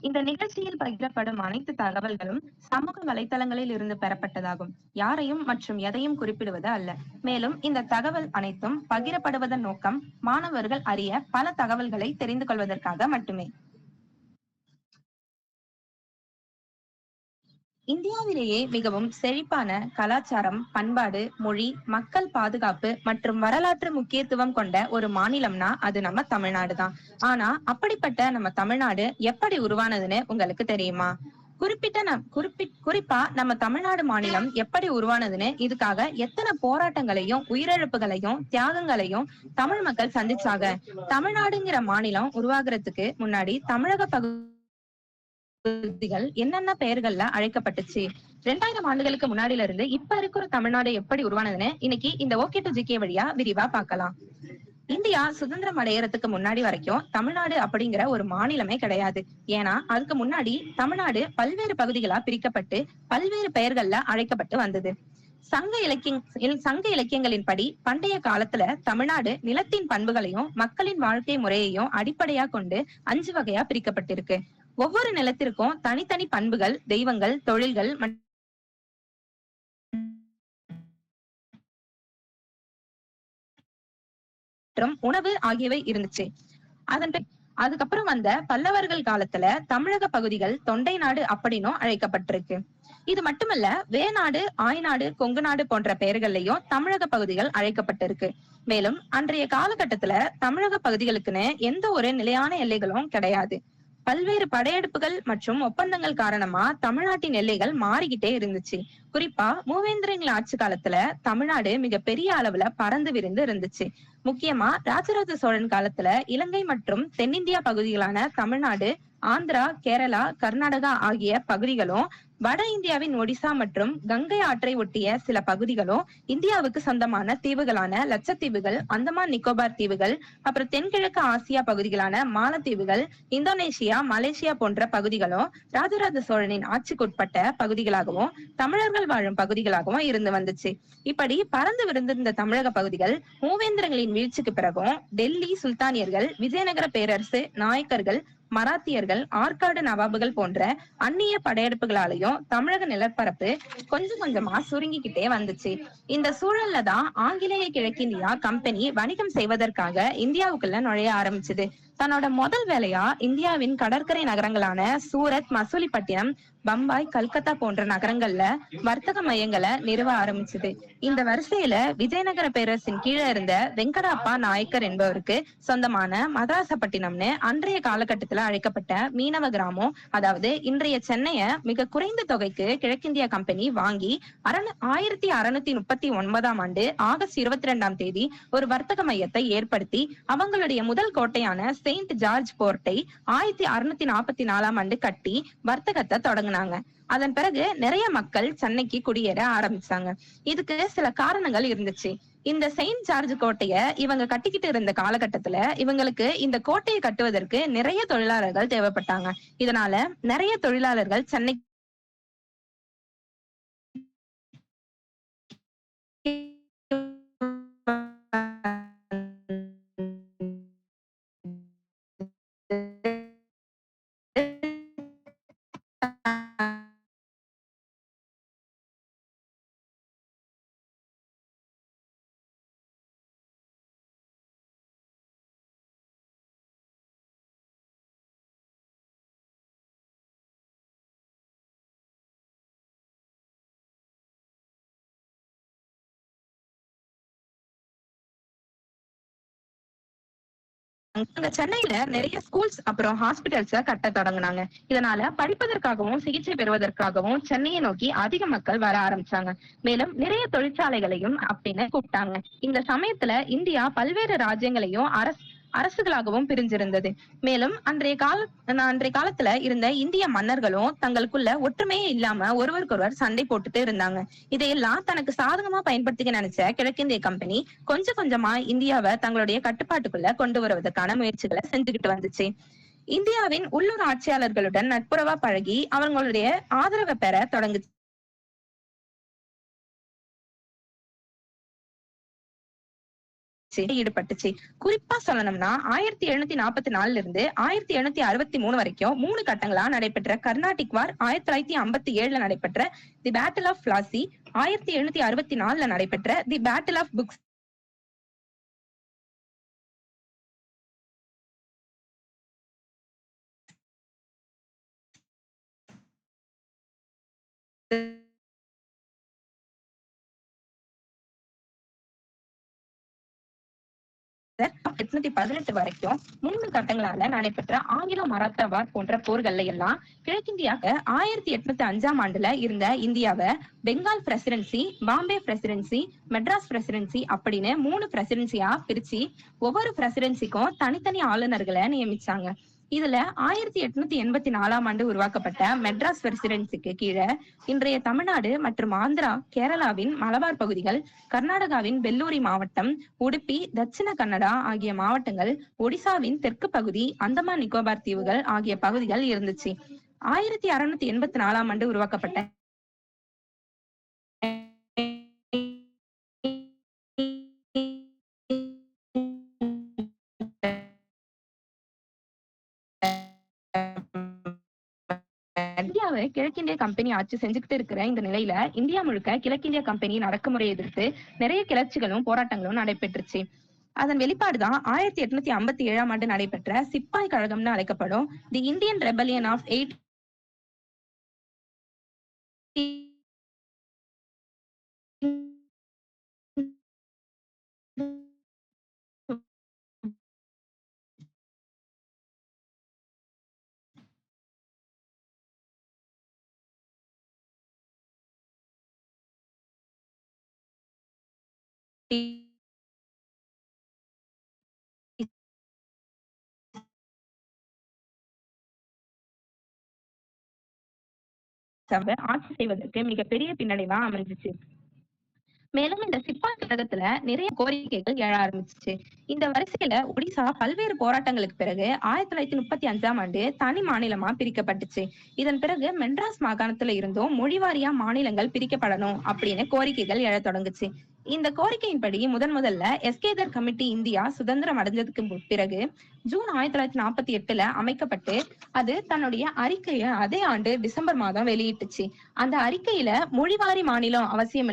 இந்த நிகழ்ச்சியில் பகிரப்படும் அனைத்து தகவல்களும் சமூக வலைதளங்களில் இருந்து பெறப்பட்டதாகும். யாரையும் மற்றும் எதையும் குறிப்பிடுவது அல்ல. மேலும் இந்த தகவல் அனைத்தும் பகிரப்படுவதன் நோக்கம் மாணவர்கள் அறிய பல தகவல்களை தெரிந்து கொள்வதற்காக மட்டுமே. இந்தியாவிலேயே மிகவும் செழிப்பான கலாச்சாரம், பண்பாடு, மொழி, மக்கள் பாதுகாப்பு மற்றும் வரலாற்று முக்கியத்துவம் கொண்ட ஒரு மாநிலம்னா அது நம்ம தமிழ்நாடு தான். ஆனா அப்படிப்பட்ட நம்ம தமிழ்நாடு எப்படி உருவானதுன்னு உங்களுக்கு தெரியுமா? குறிப்பா நம்ம தமிழ்நாடு மாநிலம் எப்படி உருவானதுன்னு, இதுக்காக எத்தனை போராட்டங்களையும் உயிரிழப்புகளையும் தியாகங்களையும் தமிழ் மக்கள் சந்திச்சாங்க. தமிழ்நாடுங்கிற மாநிலம் உருவாகிறதுக்கு முன்னாடி தமிழக பகுதிகள் என்னென்ன பெயர்கள்ல அழைக்கப்பட்டுச்சு? 2000 ஆண்டுகளுக்கு முன்னாடில இருந்து இப்ப இருக்கிற தமிழ்நாடு எப்படி உருவானதுன்னு இன்னைக்கு இந்த ஓகே டு ஜிகே வழியா விரிவா பார்க்கலாம். இந்தியா சுதந்திரம் அடையறதுக்கு முன்னாடி வரைக்கும் தமிழ்நாடு அப்படிங்கிற ஒரு மாநிலமே கிடையாது. ஏன்னா அதுக்கு முன்னாடி தமிழ்நாடு பல்வேறு பகுதிகளா பிரிக்கப்பட்டு பல்வேறு பெயர்கள்ல அழைக்கப்பட்டு வந்தது. சங்க இலக்கியங்களின்படி பண்டைய காலத்துல தமிழ்நாடு நிலத்தின் பண்புகளையும் மக்களின் வாழ்க்கை முறையையும் அடிப்படையா கொண்டு 5 வகையா பிரிக்கப்பட்டிருக்கு. ஒவ்வொரு நிலத்திற்கும் தனித்தனி பண்புகள், தெய்வங்கள், தொழில்கள் மற்றும் உணவு ஆகியவை இருந்துச்சு. அதுக்கப்புறம் வந்த பல்லவர்கள் காலத்துல தமிழக பகுதிகள் தொண்டை நாடு அப்படின்னும் அழைக்கப்பட்டிருக்கு. இது மட்டுமல்ல, வேநாடு, ஆய்நாடு, கொங்கு நாடு போன்ற பெயர்கள்லயும் தமிழக பகுதிகள் அழைக்கப்பட்டிருக்கு. மேலும் அன்றைய காலகட்டத்துல தமிழக பகுதிகளுக்குன்னு எந்த ஒரு நிலையான எல்லைகளும் கிடையாது. பல்வேறு படையெடுப்புகள் மற்றும் ஒப்பந்தங்கள் காரணமா தமிழ்நாட்டின் எல்லைகள் மாறிக்கிட்டே இருந்துச்சு. குறிப்பா மூவேந்திரங்கள் ஆட்சி காலத்துல தமிழ்நாடு மிக பெரிய அளவுல பறந்து விரிந்து இருந்துச்சு. முக்கியமா ராஜராஜ சோழன் காலத்துல இலங்கை மற்றும் தென்னிந்தியா பகுதிகளான தமிழ்நாடு, ஆந்திரா, கேரளா, கர்நாடகா ஆகிய பகுதிகளும், வட இந்தியாவின் ஒடிசா மற்றும் கங்கை ஆற்றை ஒட்டிய சில பகுதிகளும், இந்தியாவுக்கு சொந்தமான தீவுகளான லட்சத்தீவுகள், அந்தமான் நிக்கோபார் தீவுகள், அப்புறம் தென்கிழக்கு ஆசியா பகுதிகளான மாலத்தீவுகள், இந்தோனேஷியா, மலேசியா போன்ற பகுதிகளும் ராஜராஜ சோழனின் ஆட்சிக்குட்பட்ட பகுதிகளாகவும் தமிழர்கள் வாழும் பகுதிகளாகவும் இருந்து வந்துச்சு. இப்படி பறந்து விரிந்திருந்த தமிழக பகுதிகள் மூவேந்திரங்களின் வீழ்ச்சிக்கு பிறகும் டெல்லி சுல்தானியர்கள், விஜயநகர பேரரசு, நாயக்கர்கள், மராத்தியர்கள், ஆற்காடு நவாபுகள் போன்ற அந்நிய படையெடுப்புகளாலையும் தமிழக நிலப்பரப்பு கொஞ்சம் கொஞ்சமா சுருங்கிக்கிட்டே வந்துச்சு. இந்த சூழல்ல தான் ஆங்கிலேய கிழக்கிந்தியா கம்பெனி வணிகம் செய்வதற்காக இந்தியாவுக்குள்ள நுழைய ஆரம்பிச்சது. தன்னோட முதல் வேலையா இந்தியாவின் கடற்கரை நகரங்களான சூரத், மசூலிப்பட்டினம், பம்பாய், கல்கத்தா போன்ற நகரங்கள்ல வர்த்தக மையங்களை நிறுவ ஆரம்பிச்சது. இந்த வரிசையில விஜயநகர பேரரசின் கீழே இருந்த வெங்கடாப்பா நாயக்கர் என்பவருக்கு சொந்தமான மதராசப்பட்டினம்னு அன்றைய காலகட்டத்துல அழைக்கப்பட்ட மீனவ கிராமம், அதாவது இன்றைய சென்னைய மிக குறைந்த தொகைக்கு கிழக்கிந்திய கம்பெனி வாங்கி 1639 ஆண்டு ஆகஸ்ட் 22 ஒரு வர்த்தக மையத்தை ஏற்படுத்தி அவங்களுடைய முதல் கோட்டையான செயின்ட் ஜார்ஜ் போர்ட்டை 1644 ஆண்டு கட்டி வர்த்தகத்தை தொடங்கினாங்க. அதன் பிறகு நிறைய மக்கள் சென்னைக்கு குடியேற ஆரம்பிச்சாங்க. இதுக்கு சில காரணங்கள் இருந்துச்சு. இந்த செயின்ட் ஜார்ஜ் கோட்டைய இவங்க கட்டிக்கிட்டு இருந்த காலகட்டத்துல இவங்களுக்கு இந்த கோட்டையை கட்டுவதற்கு நிறைய தொழிலாளர்கள் தேவைப்பட்டாங்க. இதனால நிறைய தொழிலாளர்கள் சென்னை சென்னையில நிறைய ஸ்கூல்ஸ் அப்புறம் ஹாஸ்பிட்டல்ஸ கட்ட தொடங்கினாங்க. இதனால படிப்பதற்காகவும் சிகிச்சை பெறுவதற்காகவும் சென்னையை நோக்கி அதிக மக்கள் வர ஆரம்பிச்சாங்க. மேலும் நிறைய தொழிற்சாலைகளையும் அப்படின்னு கூப்பிட்டாங்க. இந்த சமயத்துல இந்தியா பல்வேறு ராஜ்யங்களையும் அரசுகளாகவும் பிரிஞ்சிருந்தது. மேலும் அன்றைய காலத்துல இருந்த இந்திய மன்னர்களும் தங்களுக்குள்ள ஒற்றுமையே இல்லாம ஒருவருக்கொருவர் சண்டை போட்டுட்டு இருந்தாங்க. இதையெல்லாம் தனக்கு சாதகமா பயன்படுத்திக்க நினைச்ச கிழக்கிந்திய கம்பெனி கொஞ்சம் கொஞ்சமா இந்தியாவை தங்களுடைய கட்டுப்பாட்டுக்குள்ள கொண்டு வருவதற்கான முயற்சிகளை செஞ்சுக்கிட்டு வந்துச்சு. இந்தியாவின் உள்ளூர் ஆட்சியாளர்களுடன் நட்புறவா பழகி அவங்களுடைய ஆதரவை பெற தொடங்குச்சு. ஈடுபட்டுச்சு. குறிப்பா சொல்லணும்னா 1744 இருந்து 1763 வரைக்கும் 3 கட்டங்களா நடைபெற்ற கர்நாடிக் வார், 1957 நடைபெற்ற தி பேட்டில் ஆஃப் பிளாசி, 1764 நடைபெற்ற தி பேட்டில் ஆஃப் புக்ஸ் வரைக்கும் 3 கட்டங்களால நடைபெற்ற ஆங்கில மராத்தா வார் போன்ற போர்கள்ல எல்லாம் கிழக்கிந்தியாக்கு 1805ஆம் ஆண்டுல இருந்த இந்தியாவை Bengal presidency, Bombay presidency, Madras presidency அப்படின்னு 3 பிரசிடென்சியா பிரிச்சு ஒவ்வொரு பிரசிடென்சிக்கும் தனித்தனி ஆளுநர்களை நியமிச்சாங்க. இதுல 1884ஆம் ஆண்டு உருவாக்கப்பட்ட மெட்ராஸ் பிரசிடென்சிக்கு கீழே இன்றைய தமிழ்நாடு மற்றும் ஆந்திரா, கேரளாவின் மலபார் பகுதிகள், கர்நாடகாவின் பெல்லூரி மாவட்டம், உடுப்பி, தட்சிண கன்னடா ஆகிய மாவட்டங்கள், ஒடிசாவின் தெற்கு பகுதி, அந்தமான் நிக்கோபார் தீவுகள் ஆகிய பகுதிகள் இருந்துச்சு. 1684ஆம் ஆண்டு உருவாக்கப்பட்ட இந்தியாவை கிழக்கிந்திய கம்பெனி ஆட்சி செஞ்சுக்கிட்டு இருக்கிற இந்த நிலையில இந்தியா முழுக்க கிழக்கிந்திய கம்பெனி அடக்குமுறையை எதிர்த்து நிறைய கிளர்ச்சிகளும் போராட்டங்களும் நடைபெற்றுச்சு. அதன் வெளிப்பாடுதான் 1857ஆம் ஆண்டு நடைபெற்ற சிப்பாய் கழகம்னு அழைக்கப்படும் தி இந்தியன் ரெபலியன் ஆஃப் 8 சபை ஆட்சி செய்வதற்கு மிகப்பெரிய பின்னடைவா அமைஞ்சிச்சு. மேலும் இந்த சிப்பாய் கழகத்துல நிறைய கோரிக்கைகள் எழ ஆரம்பிச்சுச்சு. இந்த வரிசையில ஒடிசா பல்வேறு போராட்டங்களுக்கு பிறகு 1935ஆம் ஆண்டு தனி மாநிலமா பிரிக்கப்பட்டுச்சு. இதன் பிறகு மெட்ராஸ் மாகாணத்துல இருந்தும் மொழிவாரியா மாநிலங்கள் பிரிக்கப்படணும் அப்படின்னு கோரிக்கைகள் எழத் தொடங்குச்சு. இந்த கோரிக்கையின்படி முதல்ல எஸ்கேதர் கமிட்டி இந்தியா சுதந்திரம் அடைஞ்சதுக்கு பிறகு ஜூன் 1948ல அமைக்கப்பட்டு அது தன்னுடைய அறிக்கையை அதே ஆண்டு டிசம்பர் மாதம் வெளியிட்டுச்சு. அந்த அறிக்கையில மொழிவாரி மாநிலம் அவசியம்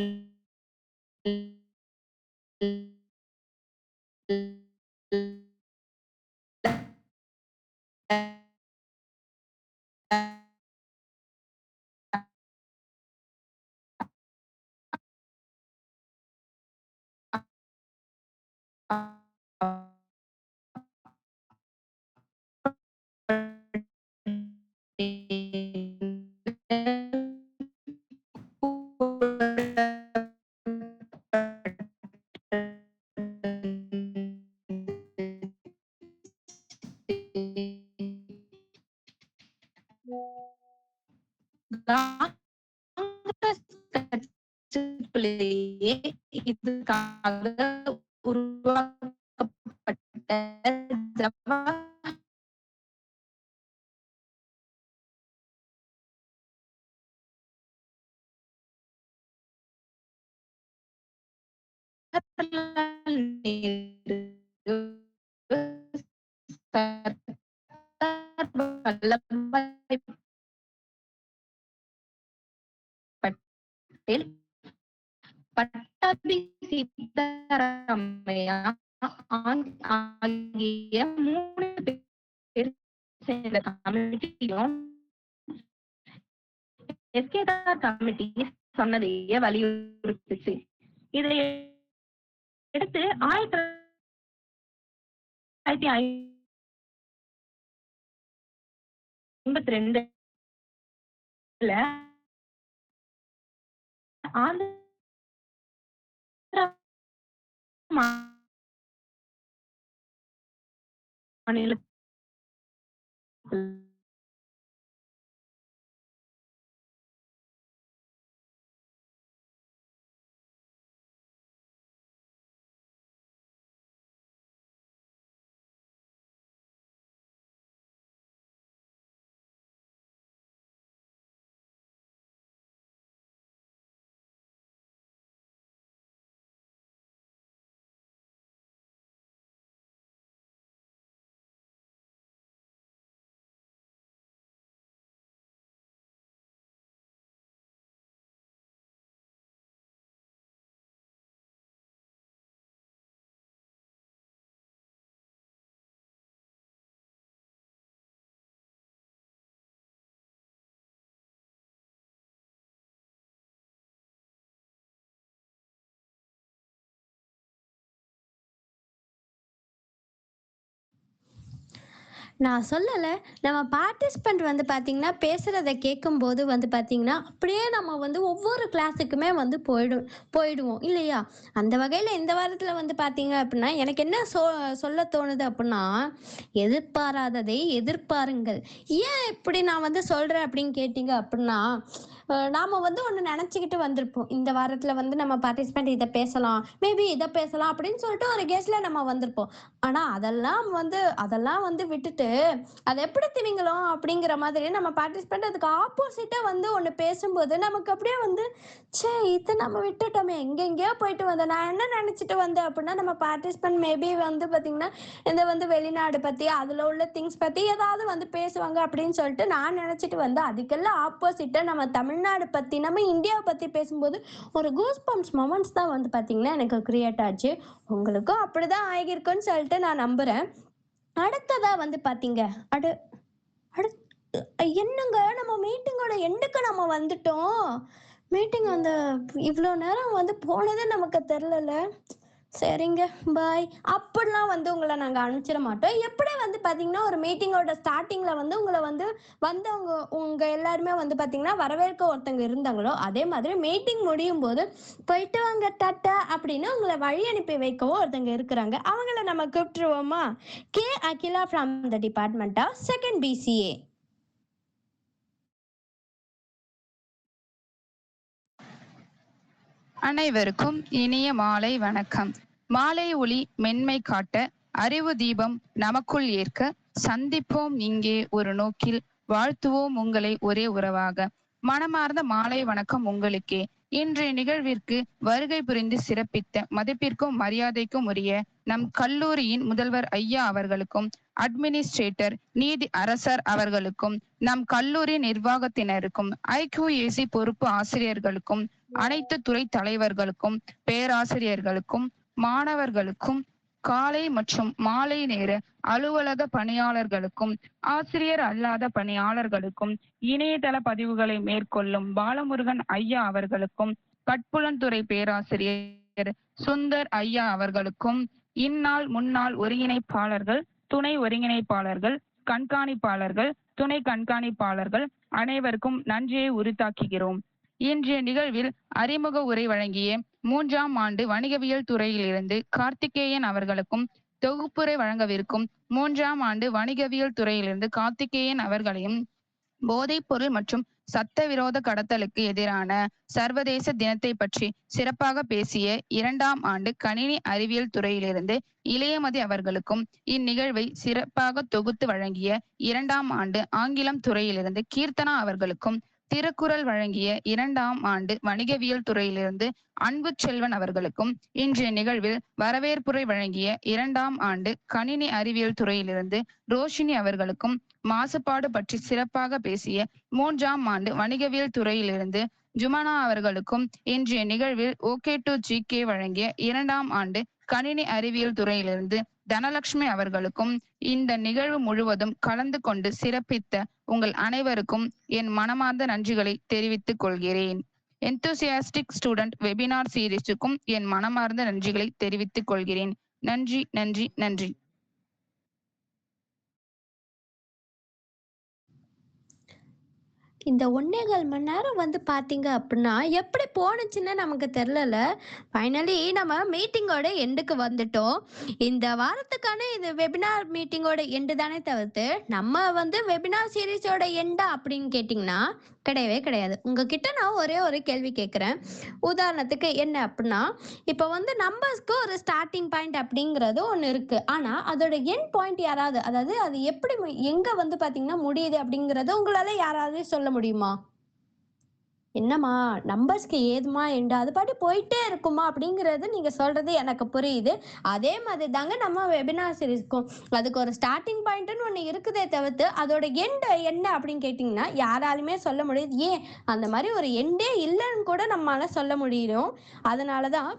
இதுக்காக உருவாக்கப்பட்ட ஜவஹர்லால் நேரு, சர்தார் வல்லபாய் பட்டேல், பட்டாபி சீதாராமையா ஆகிய 3 பேர் சேர்ந்த கமிட்டியும் எஸ்கேதார் கமிட்டி சொன்னதையே வலியுறுத்துச்சு. இதை எடுத்து 1952ல ஆந்திரா மாநிலத்தில் நான் சொல்லல. நம்ம பார்ட்டிசிபெண்ட் வந்து பார்த்தீங்கன்னா, பேசுறத கேட்கும்போது வந்து பார்த்தீங்கன்னா, அப்படியே நம்ம வந்து ஒவ்வொரு கிளாஸுக்குமே வந்து போயிடுவோம் இல்லையா? அந்த வகையில இந்த வாரத்தில வந்து பார்த்தீங்க அப்படின்னா, எனக்கு என்ன சொல்ல தோணுது அப்படின்னா, எதிர்பாராததை எதிர்பாருங்கள். ஏன் இப்படி நான் வந்து சொல்றேன் அப்படின்னு கேட்டீங்க அப்படின்னா, நாம வந்து ஒண்ணு நெனச்சுக்கிட்டு வந்திருப்போம். இந்த வாரத்தில வந்து நம்ம பார்ட்டிசிபெண்ட் இத பேசலாம், மேபி இத பேசலாம் அப்படின்னு சொல்லிட்டு ஒரு கெஸ்ல நம்ம வந்திருப்போம். ஆனா அதெல்லாம் வந்து விட்டுட்டு, "அது எப்படி திமிங்கலம்?" அப்படிங்கிற மாதிரி நம்ம பார்ட்டிசிபெண்ட் அதுக்கு ஆப்போசிட்டா வந்து ஒண்ணு பேசும்போது, நமக்கு அப்படியே வந்து, "ச்சே! இத நம்ம விட்டுட்டோமே! எங்கெங்கேயோ போயிட்டு வந்தோம்." நான் என்ன நெனச்சுட்டு வந்தேன் அப்படின்னா, நம்ம பார்ட்டிசிபெண்ட் மேபி வந்து பாத்தீங்கன்னா, இந்த வந்து வெளிநாடு பத்தி, அதுல உள்ள திங்ஸ் பத்தி ஏதாவது வந்து பேசுவாங்க அப்படின்னு சொல்லிட்டு நான் நெனச்சுட்டு வந்தேன். அதுக்கெல்லாம் ஆப்போசிட்டா நம்ம தமிழ்நாடு பத்தி, நம்ம இந்தியாவ பத்தி பேசும்போது, ஒரு கூஸ் பம்ப்ஸ் மொமெண்ட்ஸ் தான் வந்து பாத்தீங்கன்னா, எனக்கு கிரியேட் ஆச்சு. உங்களுக்கும் அப்படிதான் ஆகியிருக்குன்னு சொல்லிட்டு நான் நம்புறேன். அடுத்ததா வந்து பாத்தீங்க அடு அடுத் என்னங்க நம்ம மீட்டிங்கோட எண்டுக்கு நம்ம வந்துட்டோம். மீட்டிங் அந்த இவ்ளோ நேரம் வந்து போனதே நமக்கு தெரியலல. சரிங்க, பாய். அப்படிலாம் வந்து உங்கள நாங்க அனுப்பிச்சிட மாட்டோம். எப்படி வந்து பார்த்தீங்கன்னா, ஒரு மீட்டிங்கோட ஸ்டார்ட்டிங்ல வந்து உங்கள வந்து வந்தவங்க உங்க எல்லாருமே வந்து பார்த்தீங்கன்னா, வரவேற்க ஒருத்தங்க இருந்தாங்களோ, அதே மாதிரி மீட்டிங் முடியும்போது, "போயிட்டு வாங்க டாட்டா" அப்படின்னு உங்கள வழி அனுப்பி வைக்கவும் ஒருத்தங்க இருக்கிறாங்க. அவங்கள நம்ம கூப்பிட்டுருவோமா? K. Akila from the department of 2nd BCA. அனைவருக்கும் இனிய மாலை வணக்கம். மாலை ஒளி மென்மை காட்ட, அறிவு தீபம் நமக்குள் ஏற்க, சந்திப்போம் இங்கே ஒரு நோக்கில், வாழ்த்துவோம் உங்களை ஒரே உறவாக. மனமார்ந்த மாலை வணக்கம் உங்களுக்கே. இன்றைய நிகழ்விற்கு வருகை புரிந்து சிறப்பித்த மதிப்பிற்கும் மரியாதைக்கும் உரிய நம் கல்லூரியின் முதல்வர் ஐயா அவர்களுக்கும், அட்மினிஸ்ட்ரேட்டர் நீதி அரசர் அவர்களுக்கும், நம் கல்லூரி நிர்வாகத்தினருக்கும், IQAC பொறுப்பு ஆசிரியர்களுக்கும், அனைத்து துறை தலைவர்களுக்கும், பேராசிரியர்களுக்கும், மாணவர்களுக்கும், காலை மற்றும் மாலை நேர அலுவலக பணியாளர்களுக்கும், ஆசிரியர் அல்லாத பணியாளர்களுக்கும், இணையதள பதிவுகளை மேற்கொள்ளும் பாலமுருகன் ஐயா அவர்களுக்கும், கட்புலன்துறை பேராசிரியர் சுந்தர் ஐயா அவர்களுக்கும், இந்நாள் முன்னாள் ஒருங்கிணைப்பாளர்கள், துணை ஒருங்கிணைப்பாளர்கள், கண்காணிப்பாளர்கள், துணை கண்காணிப்பாளர்கள் அனைவருக்கும் நன்றியை உரித்தாக்குகிறோம். இன்றைய நிகழ்வில் அறிமுக உரை வழங்கிய 3ஆம் ஆண்டு வணிகவியல் துறையிலிருந்து கார்த்திகேயன் அவர்களுக்கும், தொகுப்புரை வழங்கவிருக்கும் 3ஆம் ஆண்டு வணிகவியல் துறையிலிருந்து கார்த்திகேயன் அவர்களையும், போதைப் பொருள் மற்றும் சட்டவிரோத கடத்தலுக்கு எதிரான சர்வதேச தினத்தை பற்றி சிறப்பாக பேசிய 2ஆம் ஆண்டு கணினி அறிவியல் துறையிலிருந்து இளையமதி அவர்களுக்கும், இந்நிகழ்வை சிறப்பாக தொகுத்து வழங்கிய 2ஆம் ஆண்டு ஆங்கிலம் துறையிலிருந்து கீர்த்தனா அவர்களுக்கும், திருக்குறள் வழங்கிய 2ஆம் ஆண்டு வணிகவியல் துறையிலிருந்து அன்பு செல்வன் அவர்களுக்கும், இன்றைய நிகழ்வில் வரவேற்புரை வழங்கிய 2ஆம் ஆண்டு கணினி அறிவியல் துறையிலிருந்து ரோஷினி அவர்களுக்கும், மாசுபாடு பற்றி சிறப்பாக பேசிய 3ஆம் ஆண்டு வணிகவியல் துறையிலிருந்து ஜுமனா அவர்களுக்கும், இன்றைய நிகழ்வில் OK to GK வழங்கிய 2ஆம் ஆண்டு கணினி அறிவியல் துறையிலிருந்து தனலட்சுமி அவர்களுக்கும், இந்த நிகழ்வு முழுவதும் கலந்து கொண்டு சிறப்பித்த உங்கள் அனைவருக்கும் என் மனமார்ந்த நன்றிகளை தெரிவித்துக் கொள்கிறேன். எந்தூசியாஸ்டிக் ஸ்டூடெண்ட் வெபினார் சீரிஸுக்கும் என் மனமார்ந்த நன்றிகளை தெரிவித்துக் கொள்கிறேன். நன்றி, நன்றி, நன்றி. இந்த 1.25 மணி நேரம் வந்து பார்த்தீங்க அப்படின்னா, எப்படி போணுச்சுன்னு நமக்கு தெரியலல. ஃபைனலி நம்ம மீட்டிங்கோட எண்டுக்கு வந்துட்டோம். இந்த வாரத்துக்கான இது வெபினார் மீட்டிங்கோட எண்டு தானே தவிர்த்து, நம்ம வந்து வெபினார் சீரிஸோட எண்டா அப்படின்னு கேட்டிங்கன்னா, கிடையவே கிடையாது. உங்ககிட்ட நான் ஒரே ஒரு கேள்வி கேட்குறேன். உதாரணத்துக்கு என்ன அப்படின்னா, இப்போ வந்து நம்பர்ஸ்க்கு ஒரு ஸ்டார்ட்டிங் பாயிண்ட் அப்படிங்கிறது ஒண்ணு இருக்கு. ஆனா, அதோட எண்ட் பாயிண்ட் யாராவது அதாவது அது எப்படி எங்க வந்து பார்த்தீங்கன்னா முடியுது அப்படிங்கிறத உங்களால யாராவது சொல்ல முடியுமா? என்னம்மா நம்பர்ஸ்க்கு ஏதும்மா எண்டு? அது பாட்டுக்கு போயிட்டே இருக்குமா? அப்படிங்கிறது நீங்க சொல்றது எனக்கு புரியுது. அதே மாதிரி தாங்க நம்ம வெபினார் சீரிஸ்க்கும். அதுக்கு ஒரு ஸ்டார்ட்டிங் பாயிண்ட்ன்னு ஒண்ணு இருக்குதே தவிர்த்து, அதோட எண்ட் என்ன அப்படின்னு கேட்டீங்கன்னா, யாராலுமே சொல்ல முடியாது. ஏன் அந்த மாரி ஒரு எண்டே இல்லன்னு கூட நம்மால சொல்ல முடியும். அதனால தான்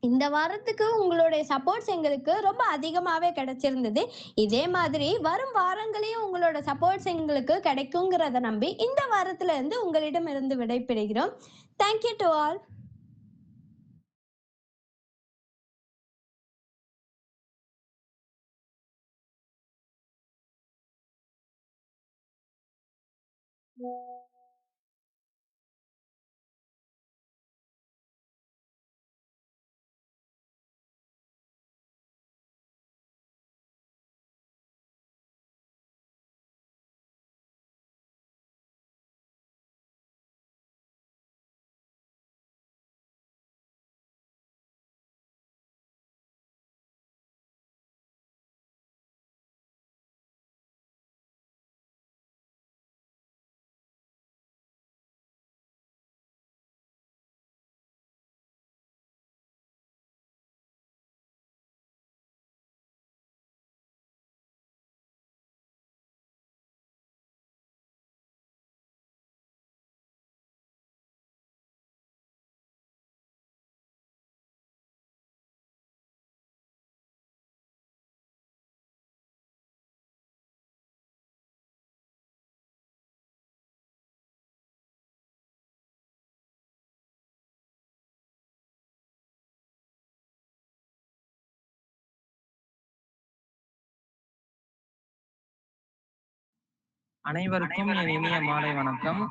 இந்த வாரத்துக்கு உங்களுடைய சப்போர்ட்ஸ் எங்களுக்கு ரொம்ப அதிகமாவே கிடைச்சிருந்தது. இதே மாதிரி வரும் வாரங்களையும் உங்களோட சப்போர்ட்ஸ் எங்களுக்கு கிடைக்குங்கிறத நம்பி, இந்த வாரத்துல இருந்து உங்களிடமிருந்து விடைபெறுகிறோம். Thank you to all. அனைவருக்கும் என் இனிய மாலை வணக்கம்.